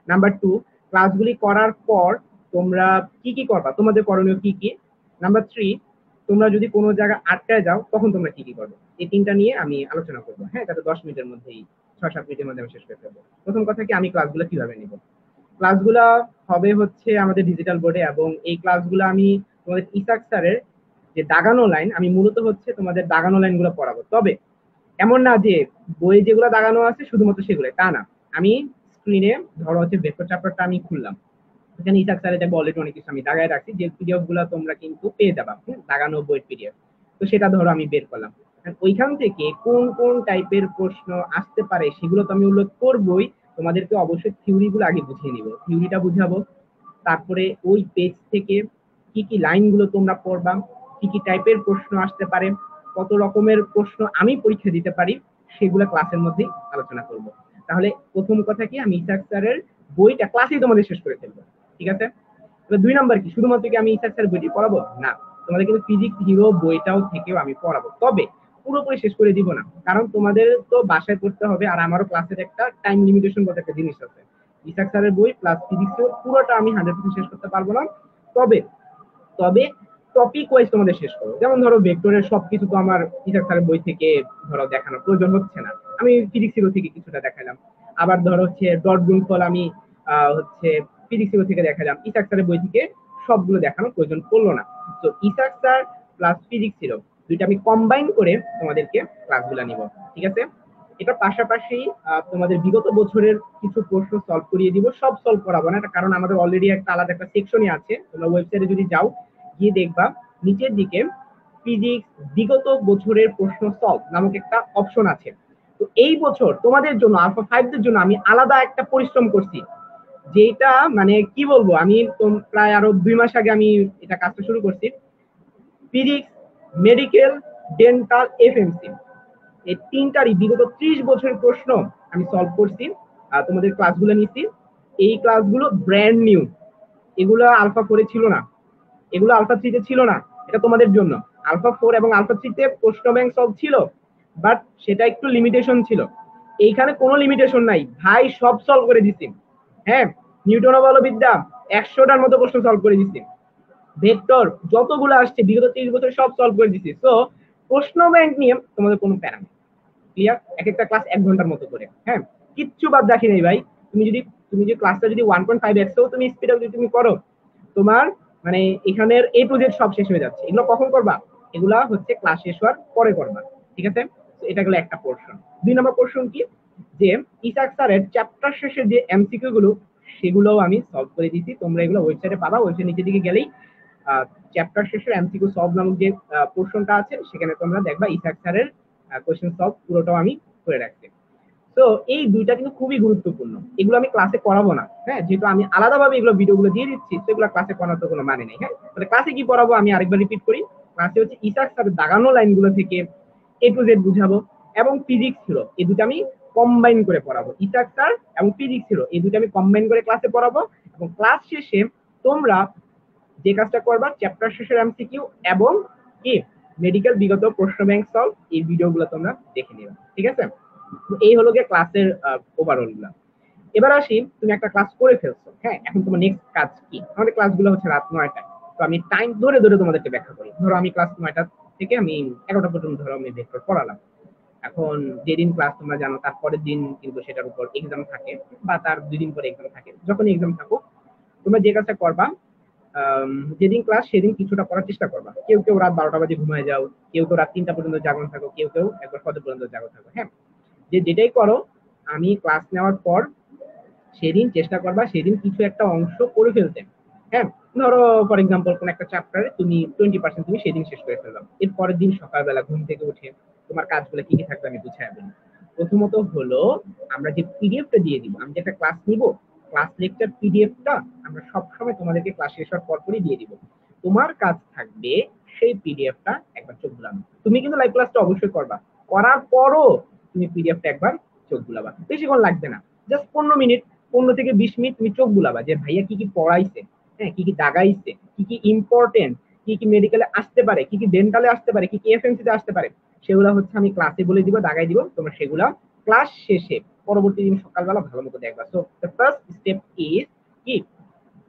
নাম্বার 2 ক্লাসগুলি করার পর তোমরা কি করবা, তোমাদের করণীয় কি। নাম্বার 3 তোমরা যদি কোনো জায়গায় আটকায় যাও তখন তোমরা কি করবে। এই 3টা নিয়ে আমি আলোচনা করবো, হ্যাঁ, যাতে 10 মিনিটের মধ্যেই 6-7 মিনিটের মধ্যে আমি শেষ করে ফেলবো। প্রথম কথা কি, আমি ক্লাসগুলো কিভাবে নিব। ক্লাসগুলো হবে হচ্ছে আমাদের ডিজিটাল বোর্ডে, এবং এই ক্লাসগুলো আমি তোমাদের ইসাক স্যারের যে দাগানো লাইন, আমি মূলত হচ্ছে তোমাদের দাগানো লাইনগুলো পড়াবো। তবে এমন না যে বইয়ে যেগুলো দাগানো আছে শুধুমাত্র সেগুলো, তা না। আমি স্ক্রিনে ধরো হচ্ছে ভেক্টর চ্যাপ্টারটা আমি খুললাম, এখানে ইসাক স্যারের দেখবো অলরেডি অনেক কিছু আমি দাগায় রাখছি, যে পিডিএফ গুলো তোমরা কিন্তু পেয়ে যাবা, দাগানো বইয়ের পিডিএফ। তো সেটা ধরো আমি বের করলাম, ওইখান থেকে কোন কোন টাইপের প্রশ্ন আসতে পারে সেগুলো তো আমি উল্লেখ করবোই। তোমাদেরকে অবশ্যই থিওরিগুলো আগে বুঝিয়ে নিব, থিওরিটা বুঝাবো, তারপরে ওই পেজ থেকে কি কি লাইনগুলো তোমরা পড়বা, কি কি টাইপের প্রশ্ন আসতে পারে, কত রকমের প্রশ্ন আমি পরীক্ষা দিতে পারি, সেগুলো ক্লাসের মধ্যেই আলোচনা করব। তাহলে প্রথম কথা কি, আমি ইসাক স্যারের বইটা ক্লাসেই তোমাদের শেষ করে ফেলবো, ঠিক আছে? এবার 2 নাম্বার কি, শুধুমাত্র কি আমি ইসাক স্যারের বইটি পড়াবো? না, তোমাদের কিন্তু ফিজিক্স হিরো বইটাও থেকেও আমি পড়াবো, তবে পুরোপুরি শেষ করে দিব না, কারণ তোমাদের তো বাসায় পড়তে হবে, আর আমারও ক্লাসের একটা টাইম লিমিটেশন বলতে একটা জিনিস আছে। ইসাক স্যারের বই প্লাস ফিজিক্স পুরোটা আমি 100% শেষ করতে পারবো না, তবে তবে টপিক ওয়াইজ তোমাদের শেষ করবো। যেমন ধরো ভেক্টরের সবকিছু তো আমার ইসাক স্যারের বই থেকে ধরো দেখানোর প্রয়োজন হচ্ছে না, আমি ফিজিক্স হিরো থেকে কিছুটা দেখালাম। আবার ধরো হচ্ছে ডট গুণফল আমি হচ্ছে ফিজিক্স হিরো থেকে দেখালাম, ইসাক স্যারের বই থেকে সবগুলো দেখানোর প্রয়োজন পড়লো না। তো Isaac sir plus physics hero দুইটা আমি কম্বাইন করে তোমাদেরকে ক্লাসগুলো নিব, ঠিক আছে? এটা পাশাপাশি তোমাদের বিগত বছরের কিছু প্রশ্ন সলভ করিয়ে দিব, সব সলভ করাবো না, কারণ আমাদের অলরেডি একটা আলাদা একটা সেকশনই আছে। তোমরা ওয়েবসাইটে যদি যাও, গিয়ে দেখবা নিচের দিকে ফিজিক্স বিগত বছরের প্রশ্ন সলভ নামক একটা অপশন আছে। তো এই বছর তোমাদের জন্য আলফা 5 দের জন্য আমি আলাদা একটা পরিশ্রম করছি, যেটা মানে কি বলবো, আমি প্রায় আরো 2 মাস আগে আমি এটা কাজটা শুরু করছি। ফিজিক্স, মেডিকেল, ডেন্টাল, এফএমসি, এই তিনটারই বিগত 30 বছরের প্রশ্ন আমি সলভ করছি, তোমাদের ক্লাসগুলো নিচ্ছি। এই ক্লাসগুলো ব্র্যান্ড নিউ, এগুলো আলফা 4 এ ছিল না, এগুলো আলফা 3 তে ছিল না। এটা তোমাদের জন্য আলফা 4 এবং আলফা 3 তে প্রশ্ন ব্যাংক সলভ ছিল, বাট সেটা একটু লিমিটেশন ছিল। এইখানে কোনো লিমিটেশন নাই ভাই, সব সলভ করে দিচ্ছি। হ্যাঁ, নিউটন বলবিদ্যা 100টার মতো প্রশ্ন সলভ করে দিচ্ছি, ভেক্টর যতগুলো আসছে বিগত 30 বছর সব সলভ করে দিচ্ছি। সো প্রশ্ন ব্যাংক নিয়ে তোমাদের কোনো প্যারা নেই, ক্লিয়ার? এক একটা ক্লাস 1 ঘন্টার মতো করে, হ্যাঁ, কিচ্ছু বাদ রাখি নেই ভাই। তুমি যে ক্লাসটা যদি 1.5x তুমি স্পিডে যদি তুমি করো, তোমার মানে এখানের A to Z সব শেষ হয়ে যাচ্ছে। এগুলো কখন করবা? এগুলা হচ্ছে ক্লাস শেষ হওয়ার পরে করবা, ঠিক আছে? তো এটা গেল একটা পোরশন। 2 নম্বর পোরশন কি, যে ইসাক স্যারের চ্যাপ্টার শেষে যে এমসিকিউ গুলো, সেগুলোও আমি সলভ করে দিয়েছি। তোমরা এগুলো ওয়েবসাইটে পাবা, ওয়েবসাইট নিচের দিকে গেলেই চ্যাপ্টার শেষে এমসিকিউ সলভ নামক যে পোরশনটা আছে, সেখানে তোমরা দেখবা ইসাক স্যারের কোশ্চেন সলভ পুরোটাও আমি করে রাখছি। তো এই দুইটা কিন্তু খুবই গুরুত্বপূর্ণ, এগুলো আমি ক্লাসে করাবো না, হ্যাঁ, যেহেতু আমি আলাদাভাবে এগুলো ভিডিওগুলো দিয়ে দিচ্ছি, সেগুলো ক্লাসে করার তো কোনো মানে নেই। হ্যাঁ, তাহলে ক্লাসে কি পড়াবো আমি আরেকবার রিপিট করি। ক্লাসে হচ্ছে ইসাক স্যারের দাগানো লাইনগুলো থেকে A to Z বুঝাবো, এবং ফিজিক্স ছিল এই দুটো আমি কম্বাইন করে পড়াবো। ইসাক স্যার এবং ফিজিক্স ছিল এই দুটো আমি কম্বাইন করে ক্লাসে পড়াবো, এবং ক্লাস শেষে তোমরা যে কাজটা করবা, চ্যাপ্টার শেষের এমসিকিউ এবং কি মেডিকেল বিগত প্রশ্ন ব্যাংক সলভ, এই ভিডিওগুলো তোমরা দেখে নিও, ঠিক আছে? এই হলো গিয়ে ক্লাসের ওভারঅল গুলা। এবার আসি, তুমি একটা ক্লাস করে ফেলছো, হ্যাঁ, এখন তোমার নেক্সট কাজ কি? আমাদের ক্লাসগুলো হচ্ছে রাত 9টায়, তো আমি টাইম ধরে ধরে তোমাদেরকে ব্যাখ্যা করি। ধরো আমি ক্লাস 9টা থেকে আমি 11টা পর্যন্ত ধরো আমি ভেক্টর পড়ালাম। এখন যেদিন ক্লাস তোমরা জানো, তার পরের দিন কিন্তু সেটার উপর এক্সাম থাকে, বা তার 2 দিন পরে এক্সাম থাকে। যখন এক্সাম থাকুক, তোমরা যে কাজটা করবা, যেদিন ক্লাস সেদিন কিছুটা পড়ার চেষ্টা করবা। কেউ কেউ রাত 12টা বাজে ঘুমায় যাও, কেউ কেউ রাত 3টা পর্যন্ত জাগরণ থাকো, কেউ কেউ একবার ফজর পর্যন্ত জাগরণ থাকো। হ্যাঁ, যে যেটাই করো, আমি ক্লাস নেওয়ার পর সেদিন চেষ্টা করবা সেদিন কিছু একটা অংশ করে ফেলতে। হ্যাঁ, ধরো ফর এক্সাম্পল কোন একটা চ্যাপ্টারে তুমি 20% তুমি সেদিন শেষ করে ফেললাম। এর পরের দিন সকালবেলা ঘুম থেকে উঠে তোমার কাজগুলো কি কি থাকবে আমি বুঝাই বলি। প্রথমত হলো, আমরা যে পিডিএফটা দিয়ে দিব, আমি যে একটা ক্লাস নিব, ক্লাস লেকচার পিডিএফটা আমরা সবসময় তোমাদেরকে ক্লাস শেষ হওয়ার পরপরই দিয়ে দিব। তোমার কাজ থাকবে সেই পিডিএফটা একবার চোখ বুলানো। তুমি কিন্তু লাইভ ক্লাসটা অবশ্যই করবা, করার পরও তুমি পিডিএফটা একবার চোখ বুলাবা, বেশিক্ষণ লাগবে না, জাস্ট 15 মিনিট, 15 থেকে 20 মিনিট তুমি চোখ বুলাবা যে ভাইয়া কি কি পড়াইছে, হ্যাঁ, কি কি দাগাইছে, কি কি ইম্পর্টেন্ট, কি কি মেডিকেলে আসতে পারে, কি কি ডেন্টালে আসতে পারে, কি কি এফএমসি তে আসতে পারে, সেগুলো হচ্ছে আমি ক্লাসে বলে দিব, দাগাই দিব। তোমরা সেগুলা ক্লাস শেষে পরবর্তী দিন সকালবেলা ভালো মতো দেখবা। So the first step is কি,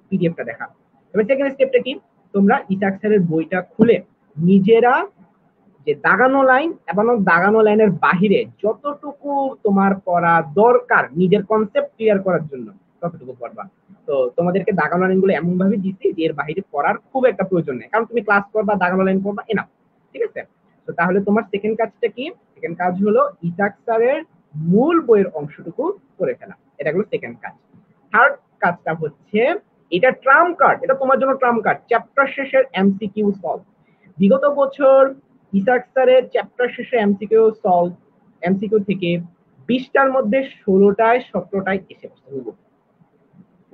পিডিএফটা দেখা। এবার সেকেন্ড স্টেপটা কি, তোমরা ইসাক স্যারের বইটা খুলে নিজেরা যে দাগানো লাইন এবং দাগানো লাইনের বাহিরে যতটুকু তোমার পড়া দরকার নিজের কনসেপ্ট ক্লিয়ার করার জন্য, ততটুকু পড়বা। তো তোমাদেরকে দাগানো লাইনগুলো এমন ভাবে দিচ্ছি যে এর বাহিরে পড়ার খুব একটা প্রয়োজন নেই, কারণ তুমি ক্লাস করবা, দাগানো লাইন পড়বা, এনাফ, ঠিক আছে? তো তাহলে তোমার সেকেন্ড কাজটা কি? সেকেন্ড কাজ হলো ইসাক স্যারের মূল বইয়ের অংশটুকু করে ফেলা, এটা হলো সেকেন্ড কাজ। থার্ড কাজটা হচ্ছে, এটা ট্রাম্প কার্ড, এটা তোমার জন্য ট্রাম্প কার্ড, চ্যাপ্টার শেষের এমসিকিউ সলভ। বিগত বছর ইসাক স্যারের চ্যাপ্টার শেষে এমসিকিউ সলভ, এমসিকিউ থেকে 20টার মধ্যে 16টায় 17টায় এসে বসতে হবে।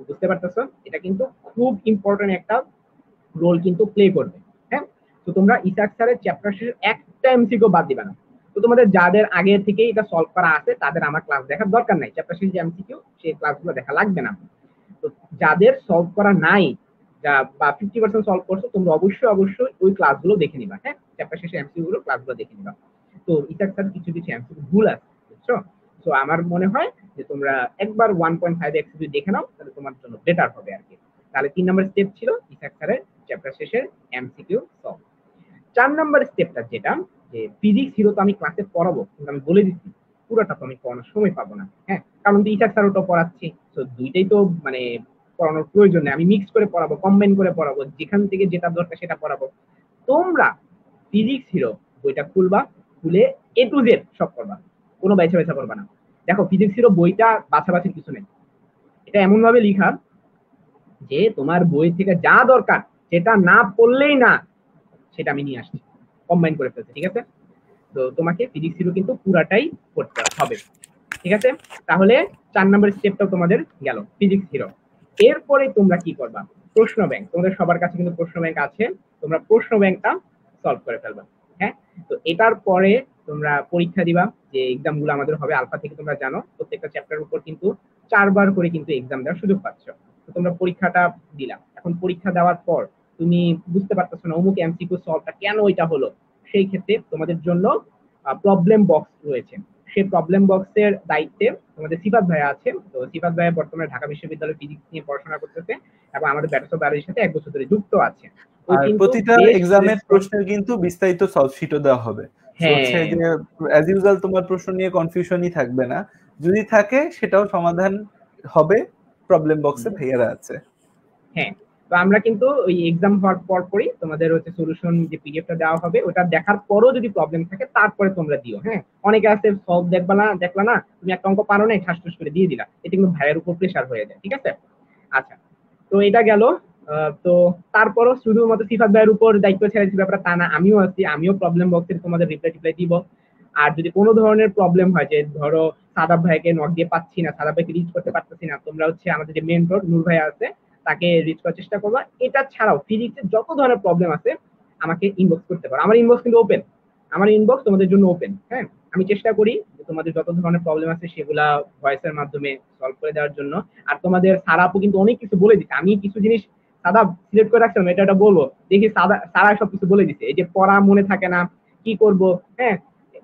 বুঝতে পারতেছো? এটা কিন্তু খুব ইম্পর্টেন্ট একটা রোল কিন্তু প্লে করবে। হ্যাঁ, তো তোমরা ইসাক স্যারের চ্যাপ্টার শেষে একটা এমসিকিউ বাদ দিবে না। তো তোমাদের যাদের আগে থেকে এটা সলভ করা আছে তাদের আমার ক্লাস দেখার দরকার নাই, চ্যাপ্টার শেষে যে এমসিকিউ সেই ক্লাসগুলো দেখা লাগবে না। তো যাদের সলভ করা নাই বা 50% সলভ করছো, তোমরা অবশ্যই ওই ক্লাসগুলো দেখে নিবা। হ্যাঁ, চ্যাপ্টার শেষে এমসিকিউ গুলো ক্লাসগুলো দেখে নিবা। তো ইসাক স্যার কিছু এমসিকিউ ভুল আছে, বুঝছো? তো আমার মনে হয় যে তোমরা একবার 1.5 এক্সিকিউ দেখে নাও, তাহলে তোমার জন্য বেটার হবে আর কি। তাহলে 3 নম্বর স্টেপ ছিল ইসাক স্যারের চ্যাপ্টার শেষের এমসিকিউ সলভ। 4 নম্বর স্টেপটা যেটা, যে ফিজিক্স হিরো তো আমি ক্লাসে পড়াবো, কিন্তু আমি বলে দিচ্ছি পুরোটা তো আমি পড়ানোর সময় পাবো না। হ্যাঁ, কারণ তো ইসাক স্যারও তো পড়াচ্ছি, তো দুইটাই তো মানে পড়ানোর প্রয়োজন নেই। আমি মিক্স করে পড়াবো, কম্বাইন করে পড়াবো, যেখান থেকে যেটা দরকার সেটা পড়াবো। তোমরা ফিজিক্স হিরো বইটা খুলবা, খুলে এ টু জেড সব করবা, কোনো বাইছা বাইছা করবা না। দেখো, ফিজিক্স হিরো বইটা বাছাবাছির কিছু নেই, এটা এমন ভাবে লিখা যে তোমার বই থেকে যা দরকার সেটা না পড়লেই না, সেটা আমি নিয়ে আসছি, কম্বাইন করে ফেলছি। ঠিক আছে? তো তোমাকে ফিজিক্স হিরো কিন্তু পুরাটাই পড়তে হবে। ঠিক আছে? তাহলে 4 নম্বর স্টেপটাও তোমাদের গেল, ফিজিক্স হিরো। এরপরে তোমরা কি করবা? প্রশ্ন ব্যাংক। তোমাদের সবার কাছে কিন্তু প্রশ্ন ব্যাংক আছে, তোমরা প্রশ্ন ব্যাংকটা সলভ করে ফেলবা। হ্যাঁ, তো এটার পরে তোমরা পরীক্ষা দিবা। যে এক্সাম গুলো আমাদের হবে আলফা থেকে, তোমরা জানো প্রত্যেকটা চ্যাপ্টার উপর কিন্তু 4 বার করে কিন্তু এক্সাম দেওয়ার সুযোগ পাচ্ছ। তো তোমরা পরীক্ষাটা দিলা। এখন পরীক্ষা দেওয়ার পর তুমি বুঝতে পারতেছো না অমুক এমসিকিউ সলভটা কেন এটা হলো, সেই ক্ষেত্রে তোমাদের জন্য প্রবলেম বক্স রয়েছে। সেই প্রবলেম বক্সের দায়িত্বে তোমাদের সিফাত ভাইয়া আছে। তো সিফাত ভাইয়া বর্তমানে ঢাকা বিশ্ববিদ্যালয়ে ফিজিক্স নিয়ে পড়াশোনা করতেছে এবং আমাদের ব্যাটস অফ বায়োলজির সাথে 1 বছর ধরে যুক্ত আছে। ও আর কিন্তু প্রতিটা এক্সামের প্রশ্নের কিন্তু বিস্তারিত সলভ শিটও দেওয়া হবে। হচ্ছে যে অ্যাজ ইউজুয়াল তোমার প্রশ্ন নিয়ে কনফিউশনই থাকবে না, যদি থাকে সেটাও সমাধান হবে, প্রবলেম বক্সে ভাইয়ারা আছে। হ্যাঁ, তো আমরা কিন্তু ওই এক্সাম হওয়ার পর পরই তোমাদের হচ্ছে সলিউশন যে পিডিএফটা দেওয়া হবে, ওটা দেখার পরও যদি প্রবলেম থাকে তারপরে তোমরা দিও। হ্যাঁ, অনেকে আছে সলভ দেখবা না, দেখলা না, তুমি একটা অঙ্ক পারো না, ঠাস করে দিয়ে দিলা, এটা কিন্তু ভাইয়ের উপর প্রেসার হয়ে যায়। ঠিক আছে? আচ্ছা, তো এটা গেল। তো তারপরও শুধুমাত্র সিফাত ভাইয়ের উপর দায়িত্ব ছেড়েছি ব্যাপারটা তা না, আমিও আছি, আমিও প্রবলেম বক্সে তোমাদের রিপ্লাই দিব। আর যদি কোনো ধরনের প্রবলেম হয়, যে ধরো সাদাব ভাইকে নক দিয়ে পাচ্ছি না, সাদাব ভাইকে রিচ করতে পারতেছি না, তোমরা হচ্ছে আমাদের যে মেন্টর নূর ভাই আছে তাকে রিচ করার চেষ্টা করবা। এটা ছাড়াও ফিজিক্সের যত ধরনের প্রবলেম আছে আমাকে ইনবক্স করতে পারো, আমার ইনবক্স কিন্তু ওপেন, আমার ইনবক্স তোমাদের জন্য ওপেন। হ্যাঁ, আমি চেষ্টা করি যে তোমাদের যত ধরনের প্রবলেম আছে সেগুলা ভয়েসের মাধ্যমে সলভ করে দেওয়ার জন্য। আর তোমাদের সারা আপু কিন্তু অনেক কিছু বলে দিচ্ছে, আমি কিছু জিনিস সাদা সিলেক্ট করে রাখছিলাম, এটা বলবো, দেখি সারা সবকিছু বলে দিচ্ছে। এই যে পড়া মনে থাকে না, কি করব, হ্যাঁ,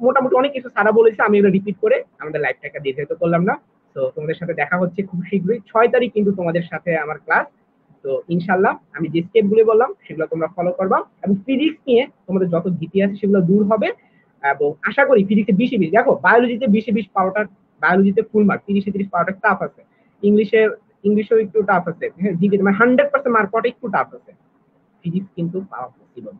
মোটামুটি অনেক কিছু সারা বলেছে, আমি এগুলো রিপিট করে আমাদের লাইভটাকে দীর্ঘায়িত করলাম না। তো তোমাদের সাথে দেখা হচ্ছে খুব শীঘ্রই, 6 তারিখ কিন্তু তোমাদের সাথে আমার ক্লাস। তো ইনশাল্লাহ আমি যে স্টেপ গুলো বললাম সেগুলো তোমরা ফলো করবা, এবং ফিজিক্স নিয়ে তোমাদের যত ভীতি আছে সেগুলো দূর হবে। এবং আশা করি ফিজিক্সে 20-20, দেখো বায়োলজিতে 20-20 পাওয়াটা, বায়োলজিতে ফুল মার্ক, 30-30 পাওয়াটা টাফ আছে। ইংলিশেও একটু টাফ আছে। হ্যাঁ, জিকে মানে 100% মার্ক পাওয়াটা একটু টাফ আছে। ফিজিক্স কিন্তু পাওয়া পসিবল।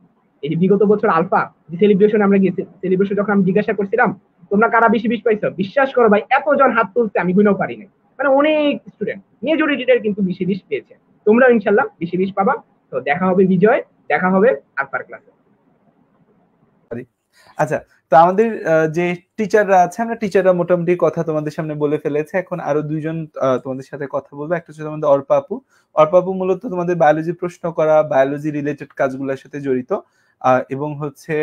এই যে বিগত বছর আলফা যে সেলিব্রেশন আমরা গেছি, সেলিব্রেশন যখন আমি জিজ্ঞাসা করছিলাম তোমরা কারা 20-20 পাইছো, বিশ্বাস করো ভাই এতজন হাত তুলছে আমি গুনেও পারি নাই, মানে অনেক স্টুডেন্ট মেজরিটিটার কিন্তু 20-20 পেয়েছে। তোমরা ইনশাল্লাহ 20-20 পাবা। তো দেখা হবে বিজয়, দেখা হবে আলফার ক্লাসে। আচ্ছা, তো আমাদের যে টিচাররা আছে, আমরা টিচাররা মোটামুটি কথা তোমাদের সামনে বলে ফেলেছে। এখন আরো দুইজন তোমাদের সাথে কথা বলবো। একটা হচ্ছে তোমাদের অর্পা আপু। অর্পা আপু মূলত তোমাদের বায়োলজি প্রশ্ন করা, বায়োলজি রিলেটেড কাজগুলোর সাথে জড়িত। এবং হচ্ছে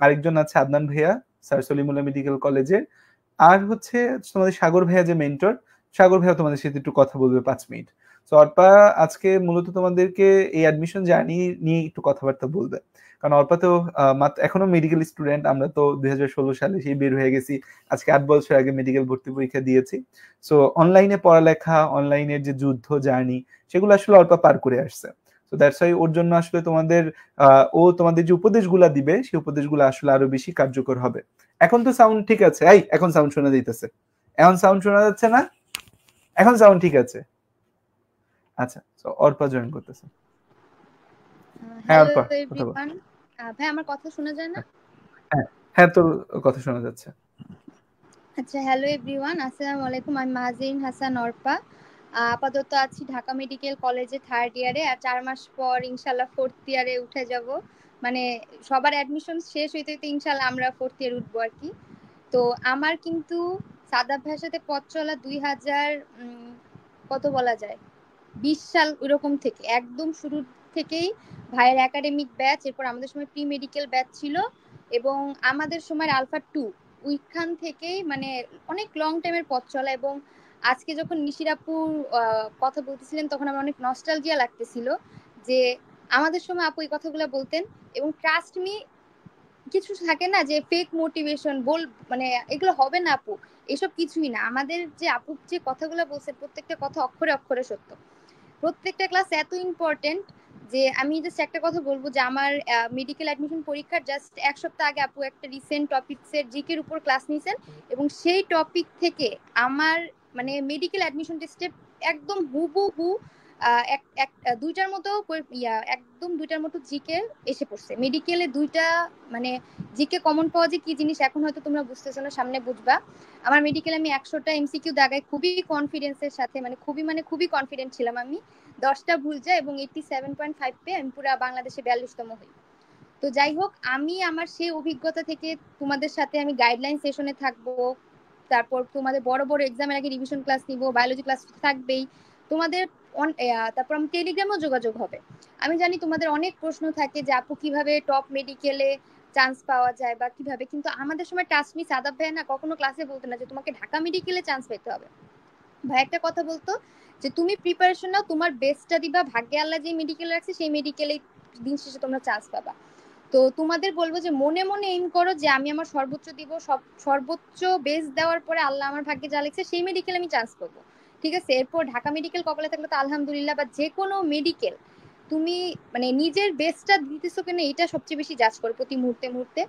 আরেকজন আছে আদনান ভাইয়া, স্যার সলিমুল্লাহ মেডিকেল কলেজের। আর হচ্ছে তোমাদের সাগর ভাইয়া যে মেন্টর, সাগর ভাইয়া তোমাদের সাথে একটু কথা বলবে 5 মিনিট। তো অর্পা আজকে মূলত তোমাদেরকে এই অ্যাডমিশন জার্নি নিয়ে একটু কথাবার্তা বলবে, কারণ অর্পা তো এখনো মেডিকেল স্টুডেন্ট। আমরা তো 2016 সালে সেই বের হয়ে গেছি, আজকে 8 বছর আগে মেডিকেল ভর্তি পরীক্ষা দিয়েছি। সো অনলাইনে পড়ালেখা, অনলাইনের যে যুদ্ধ জার্নি, সেগুলো আসলে অর্পা পার করে আসছে। তো দ্যাটস ওয়াই ওর জন্য আসলে তোমাদের ও তোমাদের যে উপদেশগুলা দিবে সেই উপদেশগুলো আসলে আরো বেশি কার্যকর হবে। এখন তো সাউন্ড ঠিক আছে? এখন সাউন্ড শোনা যাইতেছে? এখন সাউন্ড শোনা যাচ্ছে না? এখন সাউন্ড ঠিক আছে? আচ্ছা, তো অর্পা জয়েন করতেছে। হ্যাঁ অর্পা, কথা বল। ভাই আমার কথা শোনা যায় না? হ্যাঁ, তোর কথা শোনা যাচ্ছে। আচ্ছা, হ্যালো এভরিওয়ান, আসসালামু আলাইকুম। আমি মাহজিন হাসান অর্পা। আপাতত আছি ঢাকা মেডিকেল কলেজে 3rd ইয়ারে, আর 4 মাস পর ইনশাল্লাহ 4th ইয়ারে উঠে যাব। মানে সবার অ্যাডমিশন শেষ হইতে হইতে ইনশাল্লাহ আমরা 4th ইয়ার উঠবো আর কি। তো আমার কিন্তু সাদাব ভাইয়ের সাথে পথ চলা 2000 কত বলা যায় 20 সাল ওইরকম থেকে একদম শুরু থেকেই ভাইয়ের একাডেমিক ব্যাচ, এরপর আমাদের সময় প্রি মেডিকেল ব্যাচ ছিল এবং আমাদের সময় আলফা 2 ওইখান থেকেই মানে অনেক লং টাইমের পথ চলা। এবং আজকে যখন নিশিরাপুর কথা বলতেছিলেন তখন আমার অনেক নস্টালজিয়া লাগতেছিল যে আমাদের সময় আপু এই কথাগুলো বলতেন। এবং ট্রাস্ট মি কিছু থাকে না যে ফেক মোটিভেশন মানে এগুলো হবে না আপু, এসব কিছুই না। আমাদের যে আপু যে কথাগুলো বলছে প্রত্যেকটা কথা অক্ষরে অক্ষরে সত্য। প্রত্যেকটা ক্লাস এত ইম্পর্টেন্ট যে আমি জাস্ট একটা কথা বলবো যে আমার মেডিকেল অ্যাডমিশন পরীক্ষার জাস্ট এক সপ্তাহ আগে আপু একটা রিসেন্ট টপিকসের জিকের উপর ক্লাস নিয়েছেন এবং সেই টপিক থেকে আমার মানে মেডিকেল অ্যাডমিশন টেস্টে একদম হুবহু দুইটার মতো একদম দুইটার মতো জিকে এসে পড়ছে। মেডিকেলে দুইটা মানে জিকে কমন পাওয়া যে কি জিনিস এখন হয়তো তোমরা বুঝতেছো না, সামনে বুঝবা। আমার মেডিকেলে আমি 100টা এমসিকিউ দাগাই খুবই কনফিডেন্সের সাথে, মানে খুবই কনফিডেন্ট ছিলাম আমি। 10টা ভুল যায় এবং 87.5 পেয়ে আমি পুরো বাংলাদেশে 42তম হই। তো যাই হোক, আমি আমার সেই অভিজ্ঞতা থেকে তোমাদের সাথে আমি গাইডলাইন সেশনে থাকবো, তারপর তোমাদের বড় বড় এক্সামের আগে রিভিশন ক্লাস নিব, বায়োলজি ক্লাস থাকবেই তোমাদের, তারপর আমি টেলিগ্রামেও যোগাযোগ হবে। আমি জানি তোমাদের অনেক প্রশ্ন থাকে যে আপু কিভাবে টপ মেডিকেলে চান্স পাওয়া যায় বা কিভাবে, কিন্তু আমাদের সময় টাসমি সাদাব ভাই না কখনো ক্লাসে বলতো না যে তোমাকে ঢাকা মেডিকেলে চান্স পেতে হবে। ভাই একটা কথা বলতো যে তুমি প্রিপারেশন নাও, তোমার বেস্টটা দিবা, ভাগ্যে আল্লাহ যে মেডিকেল রাখছে সেই মেডিকেলে দিন শেষে তোমরা চান্স পাবা। তো তোমাদের বলবো যে মনে মনে এইম করো যে আমি আমার সর্বোচ্চ দিব, সর্বোচ্চ বেস্ট দেওয়ার পরে আল্লাহ আমার ভাগ্যে যা লিখছে সেই মেডিকেল আমি চান্স পাবো, ঠিক আছে? এরপর ঢাকা মেডিকেল কপালে থাকলে তো আলহামদুলিল্লাহ, বা যে কোনো মেডিকেল তুমি মানে নিজের বেস্টটা দিতেছো কিনা এটা সবচেয়ে বেশি জাজ করো প্রতি মুহূর্তে মুহূর্তে।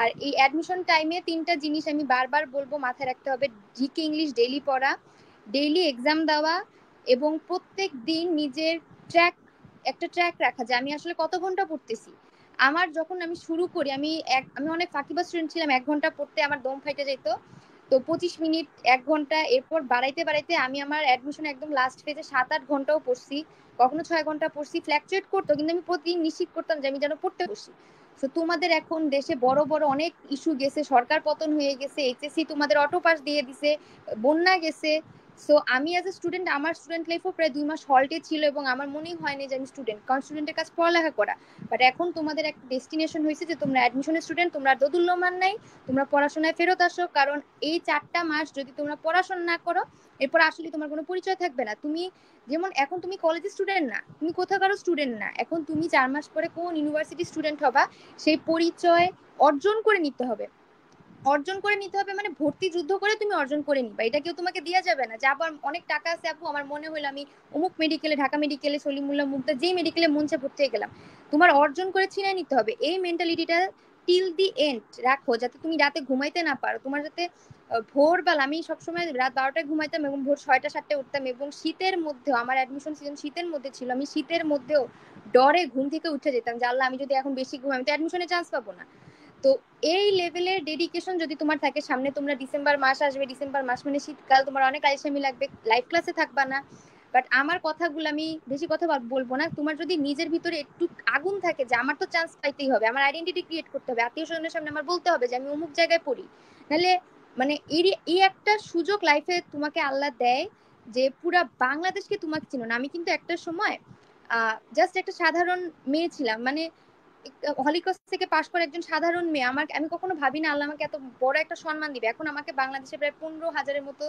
আর এই অ্যাডমিশন টাইমে 3টা জিনিস আমি বারবার বলবো মাথায় রাখতে হবে: জিকে ইংলিশ ডেইলি পড়া, ডেইলি এক্সাম দেওয়া এবং প্রত্যেক দিন নিজের একটা ট্র্যাক রাখা যে আমি আসলে কত ঘন্টা পড়তেছি। আমার যখন আমি শুরু করি আমি অনেক ফাঁকিবাজ স্টুডেন্ট ছিলাম, 1 ঘন্টা পড়তে আমার দম ফাইটে যেত। তো 25 মিনিট, 1 ঘন্টা, এরপর বাড়াইতে বাড়াইতে আমি আমার অ্যাডমিশন একদম লাস্ট ফেজে 7-8 ঘন্টাও পড়ছি, কখনো 6 ঘন্টা পড়ছি। ফ্ল্যাকচুয়েট করতো কিন্তু আমি প্রতিদিন নিশ্চিত করতাম যে আমি যেন পড়তে বসি। তো তোমাদের এখন দেশে বড় বড় অনেক ইস্যু গেছে, সরকার পতন হয়ে গেছে, এইচএসসি তোমাদের অটো পাস দিয়ে দিছে, বন্যা গেছে। সো আমি অ্যাজ এ স্টুডেন্ট, আমার স্টুডেন্ট লাইফও প্রায় 2 মাস হল্টে ছিল এবং আমার মনেই হয়নি যে আমি স্টুডেন্ট, কারণ স্টুডেন্টের কাজ পড়ালেখা করা। বাট এখন তোমাদের একটা ডেস্টিনেশন হয়েছে যে তোমরা অ্যাডমিশনের স্টুডেন্ট, তোমরা দোদুল্যমান নাই, তোমরা পড়াশোনায় ফেরত আসো। কারণ এই 4টা মাস যদি তোমরা পড়াশোনা না করো এরপর আসলে তোমার কোনো পরিচয় থাকবে না। তুমি যেমন এখন তুমি কলেজের স্টুডেন্ট না, তুমি কোথাকারও স্টুডেন্ট না, এখন তুমি 4 মাস পরে কোন ইউনিভার্সিটি স্টুডেন্ট হবা সেই পরিচয় অর্জন করে নিতে হবে। মানে ভর্তি যুদ্ধ করে তুমি অর্জন করে নিবা, এটা কেউ তোমাকে দেওয়া যাবে না। যে আবার অনেক টাকা আছে আপু, আমার মনে হলো আমি অমুক মেডিকেলে, ঢাকা মেডিকেলে, সলিমুল্লাহ, মুগদা, যেই মেডিকেলে মন চায় ভর্তি হয়ে গেলাম। তোমার অর্জন করে ছিনাই নিতে হবে। এই মেন্টালিটিটা টিল দি এন্ড রাখো, যাতে তুমি রাতে ঘুমাইতে না পারো। তোমার যাতে ভোরবেলা, আমি সবসময় রাত 12টায় ঘুমাইতাম এবং ভোর 6টা-7টায় উঠতাম, এবং শীতের মধ্যেও আমার অ্যাডমিশন সিজন শীতের মধ্যে ছিল, আমি শীতের মধ্যেও ডরে ঘুম থেকে উঠে যেতাম যে আল্লাহ আমি যদি এখন বেশি ঘুমাই আমি তো অ্যাডমিশনে চান্স পাবো না। তো এই লেভেলের ডেডিকেশন যদি তোমার থাকে, সামনে তোমরা ডিসেম্বর মাস আসবে, ডিসেম্বর মাস মানে শীতকাল, তোমার অনেক আইসামি লাগবে, লাইভ ক্লাসে থাকবা না। বাট আমার কথাগুলো আমি বেশি কথা বলবো না, তোমার যদি নিজের ভিতরে একটু আগুন থাকে যে আমার তো চান্স পাইতেই হবে, আমার আইডেন্টিটি ক্রিয়েট করতে হবে, আত্মীয় স্বজনের সামনে আমার বলতে হবে যে আমি অমুক জায়গায় পড়ি, নাহলে মানে এই একটা সুযোগ লাইফে তোমাকে আল্লাহ দেয় যে পুরা বাংলাদেশকে তোমাকে চিনো না। আমি কিন্তু একটা সময় জাস্ট একটা সাধারণ মেয়ে ছিলাম, মানে হলিক্রস থেকে পাশ করে একজন সাধারণ মেয়ে। আমি কখনো ভাবি না আল্লাহ আমাকে এত বড় একটা সম্মান দিবে। এখন আমাকে বাংলাদেশে প্রায় 15,000-এর মতো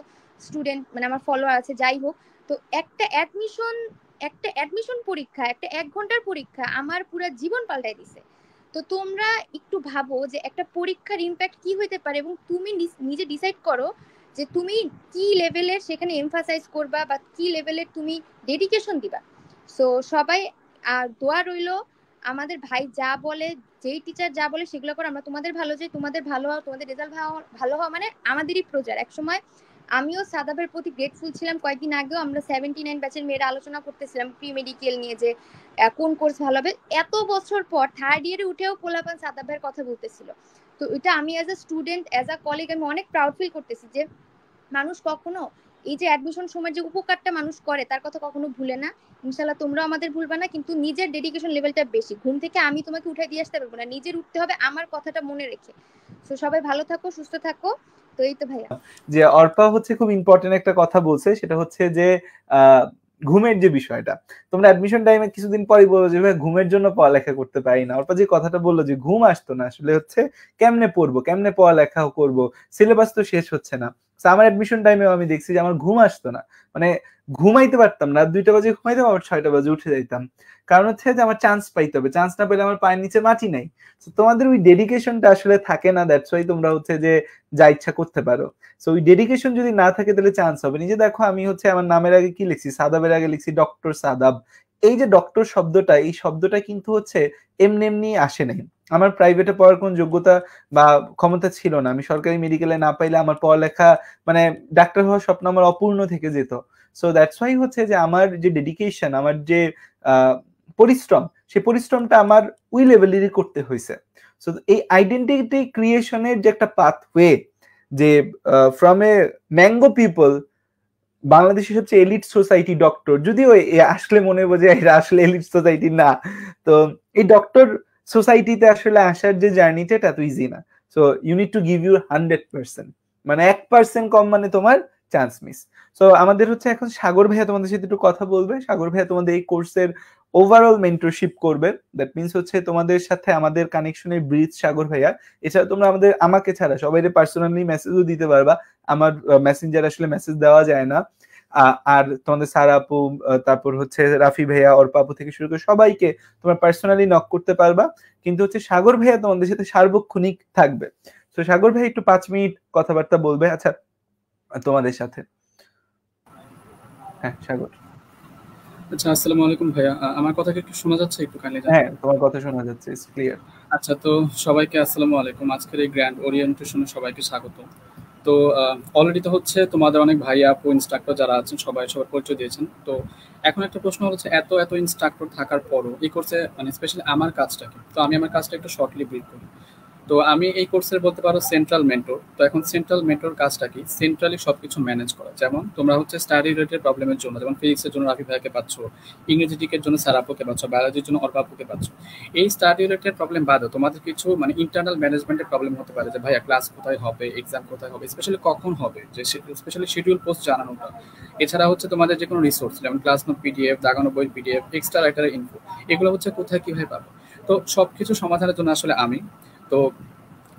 স্টুডেন্ট মানে আমার ফলোয়ার আছে। যাই হোক, তো একটা অ্যাডমিশন পরীক্ষা, একটা 1 ঘন্টার পরীক্ষা আমার পুরো জীবন পাল্টাই দিছে। তো তোমরা একটু ভাবো যে একটা পরীক্ষার ইম্প্যাক্ট কি হইতে পারে এবং তুমি নিজে ডিসাইড করো যে তুমি কি লেভেলের সেখানে এমফাসাইজ করবা বা কি লেভেলের তুমি ডেডিকেশন দিবা। সো সবাই দোয়া রইলো, আমাদের ভাই যা বলে, যেই টিচার যা বলে সেগুলো করে আমরা তোমাদের ভালো চাই, তোমাদের ভালো হওয়া, তোমাদের রেজাল্ট ভালো হওয়া মানে আমাদেরই প্রচার। একসময় আমিও সাদাবের প্রতি গ্রেটফুল ছিলাম। কয়েকদিন আগেও আমরা 79 ব্যাচের মেয়েরা আলোচনা করতেছিলাম প্রি মেডিকেল নিয়ে যে কোন কোর্স ভালো হবে। এত বছর পর 3rd ইয়ারে উঠেও পোলাপান সাদাবের কথা বলতেছিল। তো এটা আমি as a student, as a colleague আমি অনেক প্রাউড ফিল করতেছি যে মানুষ কখনো এই যে অ্যাডমিশন সময় যে উপকারটা মানুষ করে তার কথা কখনো ভুলে না। ইনশাল্লাহ তোমরাও আমাদের ভুলবা না, কিন্তু নিজের ডেডিকেশন লেভেলটা বেশি। ঘুম থেকে আমি তোমাকে উঠে দিয়ে আসতে পারবো না, নিজের উঠতে হবে আমার কথাটা মনে রেখে। তো সবাই ভালো থাকো, সুস্থ থাকো। তো এই তো ভাইয়া। যে অর্পা হচ্ছে খুব ইম্পর্টেন্ট একটা কথা বলছে, সেটা হচ্ছে যে ঘুমের যে বিষয়টা, তোমরা অ্যাডমিশন টাইমে কিছুদিন পরে বলো যে ভাই ঘুমের জন্য পড়ালেখা করতে পারি না। অর্পা যে কথাটা বললো যে ঘুম আসতো না, আসলে হচ্ছে কেমনে পড়বো, কেমনে পড়ালেখা করবো, সিলেবাস তো শেষ হচ্ছে না। আমার অ্যাডমিশন টাইমেও আমি দেখছি যে আমার ঘুম আসতো না, মানে ঘুমাইতে পারতাম না, 2টা বাজে ঘুমাইতাম, আবার 6টা বাজে উঠে যাইতাম। কারণ হচ্ছে যে আমার চান্স পাইতে হবে, চান্স না পেলে আমার পায়ের নিচে মাটি নাই। তোমাদের ওই ডেডিকেশনটা আসলে থাকে না, দ্যাটস ওয়াই তোমরা হচ্ছে যে যা ইচ্ছা করতে পারো। সো ওই ডেডিকেশন যদি না থাকে তাহলে চান্স হবে। নিজে দেখো আমি হচ্ছে আমার নামের আগে কি লিখছি, সাদাবের আগে লিখছি ডক্টর সাদাব। এই যে ডক্টর শব্দটা, এই শব্দটা কিন্তু হচ্ছে এমনি এমনি আসে নাই। আমার প্রাইভেটে পড়ার কোন যোগ্যতা বা ক্ষমতা ছিল না, আমি সরকারি মেডিকেলে না পাইলে আমার পড়ালেখা মানে ডাক্তার হওয়ার স্বপ্ন আমার অপূর্ণ থেকে যেত। সো দ্যাটস ওয়াই হচ্ছে যে আমার যে ডেডিকেশন, আমার যে পরিশ্রম, সেই পরিশ্রমটা আমার ওই লেভেলেরই করতে হয়েছে। সো এই আইডেন্টিটি ক্রিয়েশনের যে একটা পাথওয়ে, যে ফ্রম এ ম্যাঙ্গো পিপল, বাংলাদেশের সবচেয়ে এলিট সোসাইটি ডক্টর, যদিও আসলে মনে বোঝে এটা আসলে এলিট সোসাইটি না, তো এই ডক্টর সোসাইটিতে আসলে আসার যে জার্নিটা এটা তো ইজি না। So you need to give you 100%, মানে 1% কম মানে তোমার চান্স মিস। সো আমাদের হচ্ছে এখন সাগর ভাইয়া তোমাদের সাথে একটু কথা বলবে। সাগর ভাইয়া তোমাদের এই কোর্সের ওভারঅল মেন্টরশিপ করবে। দ্যাট মিনস হচ্ছে তোমাদের সাথে আমাদের কানেকশনের ব্রিজ সাগর ভাইয়া। এছাড়া তোমরা আমাকে ছাড়া সবাই পার্সোনালি মেসেজও দিতে পারবা, আমার মেসেঞ্জার আসলে মেসেজ দেওয়া যায় না। আর তোমাদের সারা আপু, তারপর হচ্ছে রাফি ভাইয়া, অর্পা আপু থেকে শুরু করে সবাইকে তোমরা পার্সোনালি নক করতে পারবা, কিন্তু হচ্ছে সাগর ভাইয়া তোমাদের সাথে সার্বক্ষণিক থাকবে। তো সাগর ভাই একটু 5 মিনিট কথাবার্তা বলবে আচ্ছা তোমাদের সাথে। হ্যাঁ সাগর। আচ্ছা, আসসালামু আলাইকুম ভাইয়া, আমার কথা কি একটু শোনা যাচ্ছে? একটু কাইন্ডলি জানাবেন। হ্যাঁ তোমার কথা শোনা যাচ্ছে, ইটস ক্লিয়ার। আচ্ছা, তো সবাইকে আসসালামু আলাইকুম। আজকের এই গ্র্যান্ড ওরিয়েন্টেশনে সবাইকে স্বাগত। তো অলরেডি তো হচ্ছে তোমাদের অনেক ভাইয়া আপু ইনস্ট্রাক্টর যারা আছেন সবাই সবার পরিচয় দিয়েছেন। তো এখন একটা প্রশ্ন হচ্ছে, এত এত ইনস্ট্রাক্টর থাকার পরও এই কোর্সে মানে স্পেশালি আমার কাজটা কি? তো আমি আমার কাজটা একটু শর্টলি ব্রিফ করি। তো আমি এই কোর্সের বলতে পারো সেন্ট্রাল মেন্টর। তো এখন সেন্ট্রাল মেন্টর কাজটা কি? সেন্ট্রালি সবকিছু ম্যানেজ করা। যেমন তোমরা হচ্ছে স্টাডি রিলেটেড প্রবলেমের জন্য, যেমন ফিজিক্সের জন্য রাফি ভাইকে পাচ্ছ, ইংরেজি দিকের জন্য স্যার আপুকে পাচ্ছ, বায়োলজির জন্য অর্পা আপুকে পাচ্ছ। এই স্টাডি রিলেটেড প্রবলেম বাদে তোমাদের কিছু মানে ইন্টারনাল ম্যানেজমেন্টের প্রবলেম হতে পারে, যে ভাইয়া ক্লাস কোথায় হবে, এক্সাম কোথায় হবে, স্পেশালি কখন হবে, যে স্পেশালি শিডিউল পোস্ট জানানোটা। এছাড়া হচ্ছে তোমাদের যে কোনো রিসোর্স, যেমন ক্লাস নোট পিডিএফ, দাগানো বই পিডিএফ, এক্সট্রা রাইটারের ইনফো, এগুলো হচ্ছে কোথায় কিভাবে পাবো। তো সবকিছু সমাধানের জন্য আসলে আমি তো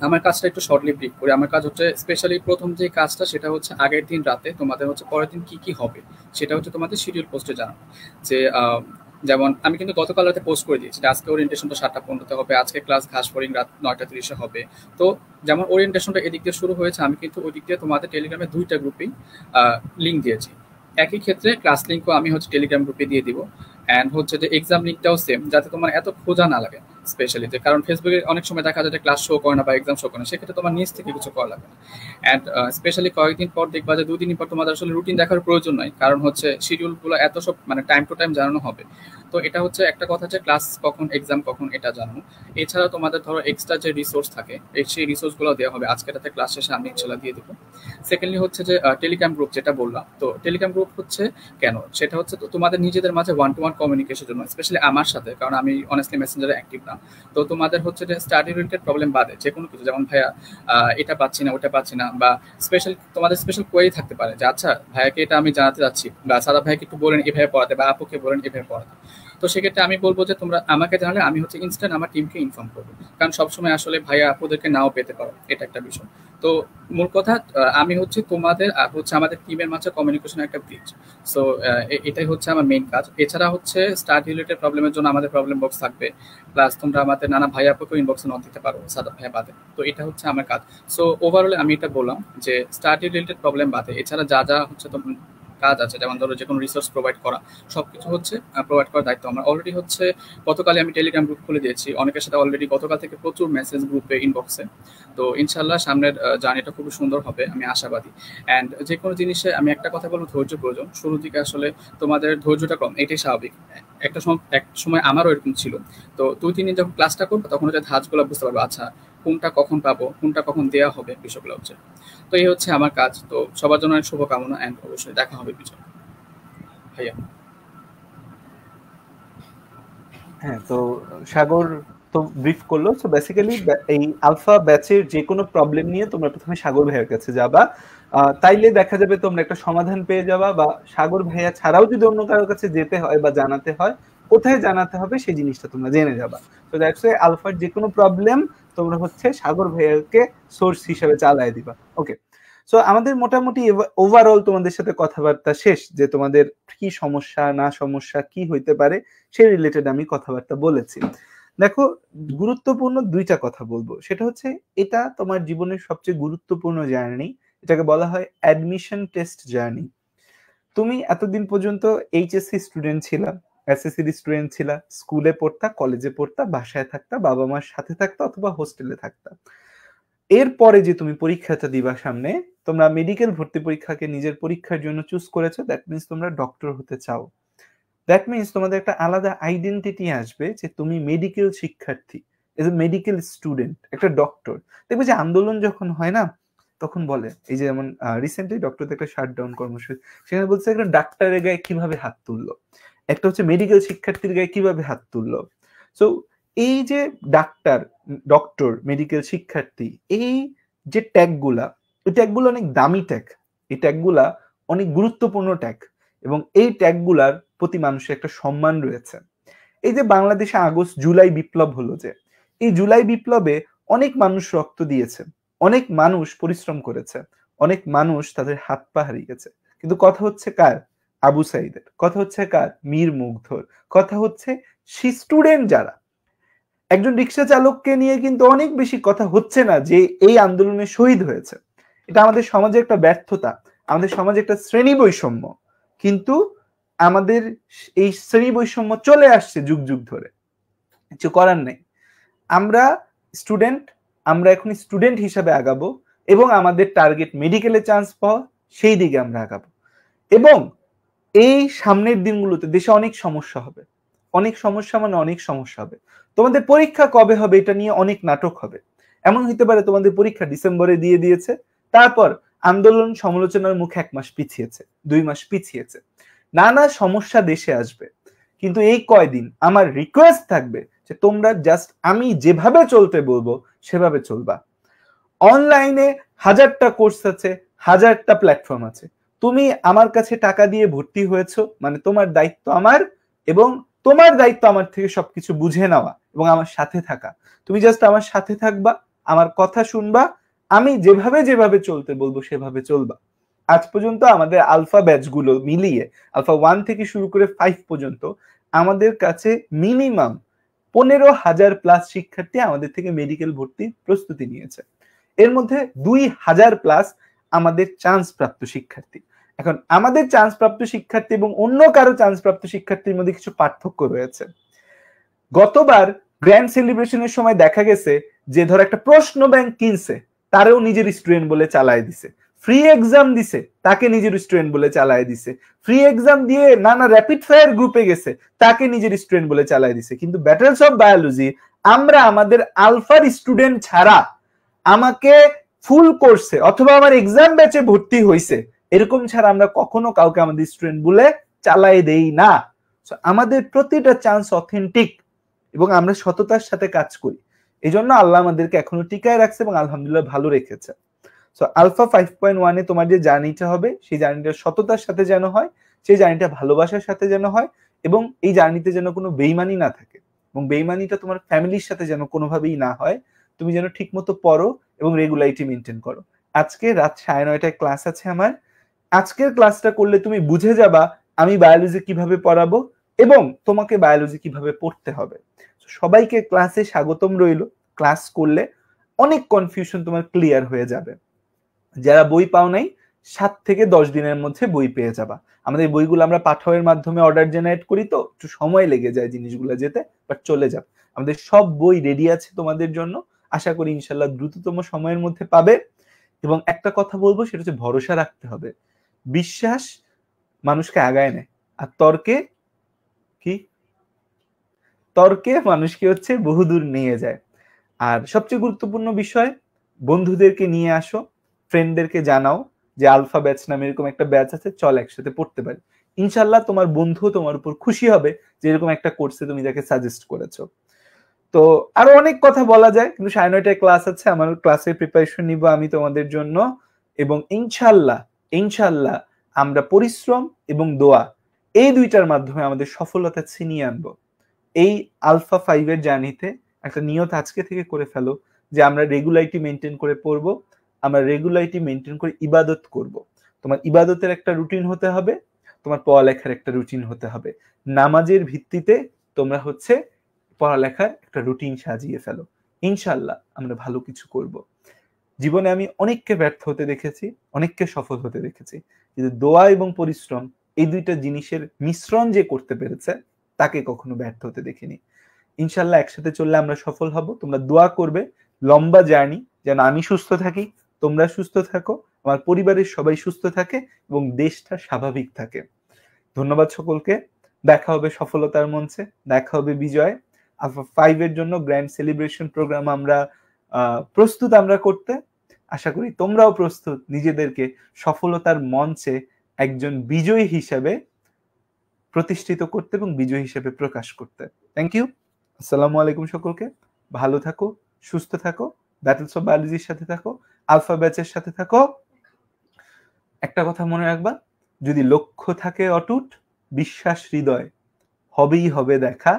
আমার কাজটা একটু শর্টলি ব্রিফ করি। আমার কাজ হচ্ছে স্পেশালি প্রথম যে কাজটা, সেটা হচ্ছে আগের দিন রাতে তোমাদের হচ্ছে পরের দিন কি কি হবে সেটা হচ্ছে তোমাদের শিডিউল পোস্টে জানানো। যে যেমন আমি কিন্তু গতকাল রাতে পোস্ট করে দিয়েছি, আজকে ওরিয়েন্টেশনটা 7টা 15-তে হবে, আজকে ক্লাস ঘাস ফরিং রাত 9টা 30-এ হবে। তো যেমন ওরিয়েন্টেশনটা এদিক দিয়ে শুরু হয়েছে, আমি কিন্তু ওই দিক দিয়ে তোমাদের টেলিগ্রামে 2টা গ্রুপেই লিঙ্ক দিয়েছি। একই ক্ষেত্রে ক্লাস লিঙ্কও আমি হচ্ছে টেলিগ্রাম গ্রুপে দিয়ে দিব। অ্যান্ড হচ্ছে যে এক্সাম লিঙ্কটাও সেম, যাতে তোমার এত খোঁজা না লাগে স্পেশালি। যে কারণ ফেসবুকে অনেক সময় দেখা যায় যে ক্লাস শো করে না বা এক্সাম শো করে না, সেক্ষেত্রে তোমার নিজ থেকে কিছু করা লাগবে না। অ্যান্ড স্পেশালি কয়েকদিন পর দেখবা যে 2 দিন পর তোমাদের আসলে রুটিন দেখার প্রয়োজন নয়, কারণ হচ্ছে শিডিউলগুলো এত সব মানে টাইম টু টাইম জানানো হবে। তো এটা হচ্ছে একটা কথা, যে ক্লাস কখন এক্সাম কখন এটা জানানো। এছাড়া তোমাদের ধরো এক্সট্রা যে রিসোর্স থাকে, সেই রিসোর্সগুলো দেওয়া হবে। আজকে রাতে ক্লাস শেষে আমি ইনশাল্লাহ দিয়ে দেবো। সেকেন্ডলি হচ্ছে যে টেলিগ্রাম গ্রুপ যেটা বললাম, তো টেলিগ্রাম গ্রুপ হচ্ছে কেন, সেটা হচ্ছে তো তোমাদের নিজেদের মাঝে 1-to-1 কমিউনিকেশনের জন্য, স্পেশালি আমার সাথে, কারণ আমি অনেস্টলি মেসেঞ্জারে অ্যাক্টিভ না। তো তোমাদের হচ্ছে যে স্টাডি রিলেটেড প্রবলেম বাদে যে কোনো কিছু, যেমন ভাইয়া এটা পাচ্ছি না, ওটা পাচ্ছি না, বা তোমাদের স্পেশাল কোয়েরি থাকতে পারে যে আচ্ছা ভাইয়াকে এটা আমি জানাতে যাচ্ছি, বা সারা ভাইকে একটু বলেন এভাবে পড়াতে, বা আপুকে বলেন এভাবে পড়াতে। তো সেক্ষেত্রে আমি বলবো যে তোমরা আমাকে জানালে আমি হচ্ছে ইনস্ট্যান্ট আমার টিমকে ইনফর্ম করবো, কারণ সবসময় আসলে ভাইয়া আপুদেরকে নাও পেতে পারো, এটা একটা বিষয়। তো মূল কথা, আমি হচ্ছে তোমাদের আর হচ্ছে আমাদের টিমের মাঝে কমিউনিকেশন একটা ব্রিজ। সো এটাই হচ্ছে আমার মেইন কাজ। এছাড়া হচ্ছে স্টাডি রিলেটেড প্রবলেমের জন্য আমাদের প্রবলেম বক্স থাকবে, প্লাস তোমরা আমাদের নানা ভাইয়া আপুকে ইনবক্সে নক দিতে পারো সাদা ভাইয়া বাদে। তো এটা হচ্ছে আমার কাজ। সো ওভারঅল আমি এটা বললাম যে স্টাডি রিলেটেড প্রবলেম বাদে এছাড়া যা যা হচ্ছে কাজ আছে, যেমন ধরো যে কোনো রিসোর্স প্রোভাইড করা, সবকিছু হচ্ছে প্রোভাইড করার দায়িত্ব আমার। অলরেডি হচ্ছে গতকালে আমি টেলিগ্রাম গ্রুপ খুলে দিয়েছি, অনেকের সাথে অলরেডি গতকাল থেকে প্রচুর মেসেজ গ্রুপে ইনবক্সে। তো ইনশাল্লাহ সামনের জার্নিটা খুবই সুন্দর হবে, আমি আশাবাদী। অ্যান্ড যে কোনো জিনিসে আমি একটা কথা বলবো, ধৈর্য প্রয়োজন। শুরুর দিকে আসলে তোমাদের ধৈর্যটা কম, এটাই স্বাভাবিক। এক সময় আমারও এরকম ছিল। তো 2-3 দিন যখন ক্লাসটা করবো, তখন হচ্ছে ধাঁচগুলো বুঝতে পারবো, আচ্ছা কোনটা কখন পাবো, কোনটা কখন দেওয়া হবে, বিষয়গুলো হচ্ছে। তো এই হচ্ছে আমার কাজ। তো সবার জন্য অনেক শুভকামনা, অ্যান্ড অবশ্যই দেখা হবে পিছনে ভাইয়া। হ্যাঁ তো সাগর তো ব্রিফ করলো। সো বেসিক্যালি এই আলফা ব্যাচের যে কোনো প্রবলেম নিয়ে তোমরা প্রথমে সাগর ভাইয়ের কাছে যাবা, তাইলে দেখা যাবে তোমরা একটা সমাধান পেয়ে যাবা, বা সাগর ভাইয়া ছাড়াও যদি অন্য কারোর কাছে যেতে হয় বা জানাতে হয়, কোথায় জানাতে হবে সেই জিনিসটা তোমরা জেনে যাবা। তো দ্যাটস ওয়াই আলফার যে কোনো প্রবলেম তোমরা হচ্ছে সাগর ভাইয়াকে সোর্স হিসেবে চালায় দিবা। ওকে, সো আমাদের মোটামুটি ওভারঅল তোমাদের সাথে কথাবার্তা শেষ, যে তোমাদের কি সমস্যা না সমস্যা কি হইতে পারে সেই রিলেটেড আমি কথাবার্তা বলেছি। দেখো, গুরুত্বপূর্ণ দুইটা কথা বলবো, সেটা হচ্ছে এটা তোমার জীবনের সবচেয়ে গুরুত্বপূর্ণ জার্নি, এটাকে বলা হয় অ্যাডমিশন টেস্ট জার্নি। তুমি এতদিন পর্যন্ত এইচএসসি স্টুডেন্ট ছিলা, এসএসসি স্টুডেন্ট ছিলা, স্কুলে পড়তা, কলেজে পড়তা, বাসায় থাকতা, বাবা মার সাথে থাকতা অথবা হোস্টেলে থাকতা। এরপরে যে তুমি পরীক্ষাটা দিবা সামনে, তোমরা মেডিকেল ভর্তি পরীক্ষাকে নিজের পরীক্ষার জন্য চুজ করেছো, দ্যাট মিনস তোমরা ডক্টর হতে চাও। দ্যাট মিনস তোমাদের একটা আলাদা আইডেন্টিটি আসবে যে তুমি মেডিকেল শিক্ষার্থী, এজ এ মেডিকেল স্টুডেন্ট, একটা ডক্টর। দেখবে যে আন্দোলন যখন হয় না, তখন বলে, এই যে যেমন রিসেন্টলি ডক্টরদের একটা শাটডাউন কর্মসূচি, সেখানে বলছে একটা ডাক্তারের গায়ে কিভাবে হাত তুললো, একটা হচ্ছে মেডিকেল শিক্ষার্থীর গায়ে কিভাবে হাত তুললো। সো এই যে ডক্টর, মেডিকেল শিক্ষার্থী, এই যে ট্যাগগুলা, এই ট্যাগগুলো অনেক দামি ট্যাগ, এই ট্যাগগুলা অনেক গুরুত্বপূর্ণ ট্যাগ, এবং এই ট্যাগগুলার প্রতি মানুষের একটা সম্মান রয়েছে। এই যে বাংলাদেশে জুলাই বিপ্লব হলো, যে এই জুলাই বিপ্লবে অনেক মানুষ রক্ত দিয়েছে, অনেক মানুষ পরিশ্রম করেছে, অনেক মানুষ তাদের হাত পা হারিয়েছে, কিন্তু কথা হচ্ছে কার? আবু সাইদের। কথা হচ্ছে কার? মীর মুগ্ধর। কথা হচ্ছে স্টুডেন্ট যারা। একজন রিক্সা চালককে নিয়ে কিন্তু অনেক বেশি কথা হচ্ছে না যে এই আন্দোলনে শহীদ হয়েছে। এটা আমাদের সমাজে একটা ব্যর্থতা, আমাদের সমাজে একটা শ্রেণী বৈষম্য, কিন্তু আমাদের এই শ্রেণী বৈষম্য চলে আসছে যুগ যুগ ধরে, কিছু করার নেই। আমরা স্টুডেন্ট, আমরা এখন স্টুডেন্ট হিসাবে আগাবো, এবং আমাদের টার্গেট মেডিকেলে চান্স পাওয়া, সেই দিকে আমরা আগাবো। এবং এই সামনের দিনগুলোতে দেশে অনেক সমস্যা হবে, অনেক সমস্যা মানে অনেক সমস্যা হবে। তোমাদের পরীক্ষা কবে হবে এটা নিয়ে অনেক নাটক হবে। এমন হতে পারে তোমাদের পরীক্ষা ডিসেম্বরে দিয়ে দিয়েছে, তারপর আন্দোলন সমালোচনার মুখে 1 মাস পিছিয়েছে, 2 মাস পিছিয়েছে, নানা সমস্যা দেশে আসবে। কিন্তু এই কয়দিন আমার রিকোয়েস্ট থাকবে যে তোমরা জাস্ট আমি যেভাবে চলতে বলবো সেভাবে চলবা। অনলাইনে 1000টা কোর্স আছে, 1000টা প্ল্যাটফর্ম আছে। তুমি আমার কাছে টাকা দিয়ে ভর্তি হয়েছো, মানে তোমার দায়িত্ব আমার, এবং তোমার দায়িত্ব আমার থেকে সবকিছু বুঝে নেওয়া এবং আমার সাথে থাকা। তুমি জাস্ট আমার সাথে থাকবা, আমার কথা শুনবা, আমি যেভাবে যেভাবে চলতে বলবো সেভাবে চলবা। আজ পর্যন্ত আমাদের আলফা ব্যাচগুলো মিলিয়ে, আলফা 1 থেকে শুরু করে 5 পর্যন্ত, আমাদের কাছে মিনিমাম 15,000 প্লাস শিক্ষার্থী আমাদের থেকে মেডিকেল ভর্তির প্রস্তুতি নিয়েছে। এর মধ্যে 2,000 প্লাস আমাদের চান্স প্রাপ্ত শিক্ষার্থী। এখন আমাদের চান্স প্রাপ্ত শিক্ষার্থী এবং অন্য কারো চান্স প্রাপ্ত শিক্ষার্থীর মধ্যে কিছু পার্থক্য রয়েছে। গতবার গ্র্যান্ড সেলিব্রেশনের সময় দেখা গেছে যে ধর একটা প্রশ্ন ব্যাংক কিনছে, তারেও নিজের স্টুডেন্ট বলে চালায় দিছে, ফ্রি এক্সাম দিছে, তাকে নিজের স্টুডেন্ট বলে চালায় দিছে, ফ্রি এক্সাম দিয়ে নানা র্যাপিড ফায়ার গ্রুপে গেছে, তাকে নিজের স্টুডেন্ট বলে চালায় দিছে। কিন্তু ব্যাটেলস অফ বায়োলজি আমরা আমাদের আলফার স্টুডেন্ট ছাড়া, আমাকে ফুল কোর্সে অথবা আমার এক্সাম ব্যাচে ভর্তি হইছে এরকম ছাড়া আমরা কখনো কাউকে আমাদের স্টুডেন্ট বলে চালাই দেই না। আমাদের প্রতিটা চান্স অথেন্টিক এবং আমরা সততার সাথে কাজ করি, এই জন্য আল্লাহ আমাদেরকে এখনো টিকায় রাখছে এবং আলহামদুলিল্লাহ ভালো রেখেছে। সো আলফা 5.1 এ তোমার যে জার্নিটা হবে, সেই জার্নিটা সততার সাথে যেন হয়, সেই জার্নিটা ভালোবাসার সাথে যেন হয়, এবং এই জার্নিতে যেন কোনো বেইমানি না থাকে, এবং বেইমানিটা তোমার ফ্যামিলির সাথে যেন কোনোভাবেই না হয়। তুমি যেন ঠিক মতো পড়ো এবং রেগুলারিটি মেনটেন করো। আজকে রাত 9:30টায় ক্লাস আছে আমার। আজকের ক্লাসটা করলে তুমি বুঝে যাবা আমি বায়োলজি কিভাবে পড়াবো এবং তোমাকে বায়োলজি কিভাবে পড়তে হবে। সবাইকে ক্লাসে স্বাগতম রইল। ক্লাস করলে অনেক কনফিউশন তোমার ক্লিয়ার হয়ে যাবে। যারা বই পাও নাই 7 থেকে 10 দিনের মধ্যে বই পেয়ে যাবা। আমাদের বইগুলো আমরা পাঠাওয়ের মাধ্যমে অর্ডার জেনারেট করি, তো একটু সময় লেগে যায় জিনিসগুলো যেতে, বাট চলে যাবে। আমাদের সব বই রেডি আছে তোমাদের জন্য, আশা করি ইনশাল্লাহ দ্রুততম সময়ের মধ্যে পাবে। এবং একটা কথা বলবো, সেটা হচ্ছে ভরসা রাখতে হবে। বিশ্বাস মানুষকে আগায় নেয়, আর তর্কে মানুষকে হচ্ছে বহুদূর নিয়ে যায়। আর সবচেয়ে গুরুত্বপূর্ণ বিষয়, বন্ধুদেরকে নিয়ে আসো, ফ্রেন্ডদেরকে জানাও যে আলফা ব্যাচ নামে এরকম একটা ব্যাচ আছে, চল একসাথে পড়তে পারি। ইনশাল্লাহ তোমার বন্ধু তোমার উপর খুশি হবে যে এরকম একটা কোর্সে তুমি তাকে সাজেস্ট করেছো। তো আরো অনেক কথা বলা যায়, কিন্তু 9:30টায় ক্লাস আছে, আমার ক্লাসের প্রিপারেশন নিব আমি তোমাদের জন্য, এবং ইনশাল্লাহ আমরা পরিশ্রম এবং দোয়া এই দুইটার মাধ্যমে আমাদের সফলতা ছিনিয়ে আনবো। এই আলফা 5 এর জার্নিতে একটা নিয়ত আজকে থেকে করে ফেলো যে আমরা রেগুলারিটি মেনটেন করে পড়বো, আমরা রেগুলারিটি মেনটেন করে ইবাদত করব। তোমার ইবাদতের একটা রুটিন হতে হবে, তোমার পড়ালেখার একটা রুটিন হতে হবে। নামাজের ভিত্তিতে তোমরা হচ্ছে পড়ালেখার একটা রুটিন সাজিয়ে ফেলো। ইনশাল্লাহ আমরা ভালো কিছু করব। জীবনে আমি অনেককে ব্যর্থ হতে দেখেছি, অনেককে সফল হতে দেখেছি, কিন্তু দোয়া এবং পরিশ্রম এই দুইটা জিনিসের মিশ্রণ যে করতে পেরেছে তাকে কখনো ব্যর্থ হতে দেখিনি। ইনশাল্লাহ একসাথে চললে আমরা সফল হব। তোমরা দোয়া করবে লম্বা জার্নি যেন আমি সুস্থ থাকি, তোমরা সুস্থ থাকো, আমার পরিবারের সবাই সুস্থ থাকে এবং দেশটা স্বাভাবিক থাকে। ধন্যবাদ সকলকে। দেখা হবে সফলতার মঞ্চে, দেখা হবে বিজয়। আলফা 5 এর জন্য গ্র্যান্ড সেলিব্রেশন প্রোগ্রাম আমরা প্রস্তুত আমরা করতে। আশা করি তোমরাও প্রস্তুত নিজেদেরকে সফলতার মঞ্চে একজন বিজয়ী হিসেবে প্রতিষ্ঠিত করতে এবং বিজয়ী হিসেবে প্রকাশ করতে। Thank you. আসসালামু আলাইকুম সকলকে। ভালো থাকো, সুস্থ থাকো, ব্যাটলস অফ বায়োলজির সাথে থাকো, আলফা ব্যাচের সাথে থাকো। একটা কথা মনে রাখবা, যদি লক্ষ্য থাকে অটুট, বিশ্বাস হৃদয়, হবেই হবে দেখা,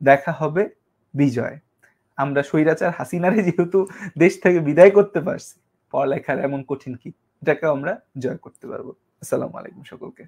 দেখা হবে বিজয়। আমরা স্বৈরাচার হাসিনারে যেহেতু দেশ থেকে বিদায় করতে পারছি, পড়ালেখার এমন কঠিন কি, এটাকে আমরা জয় করতে পারবো। আসসালামু আলাইকুম সকলকে।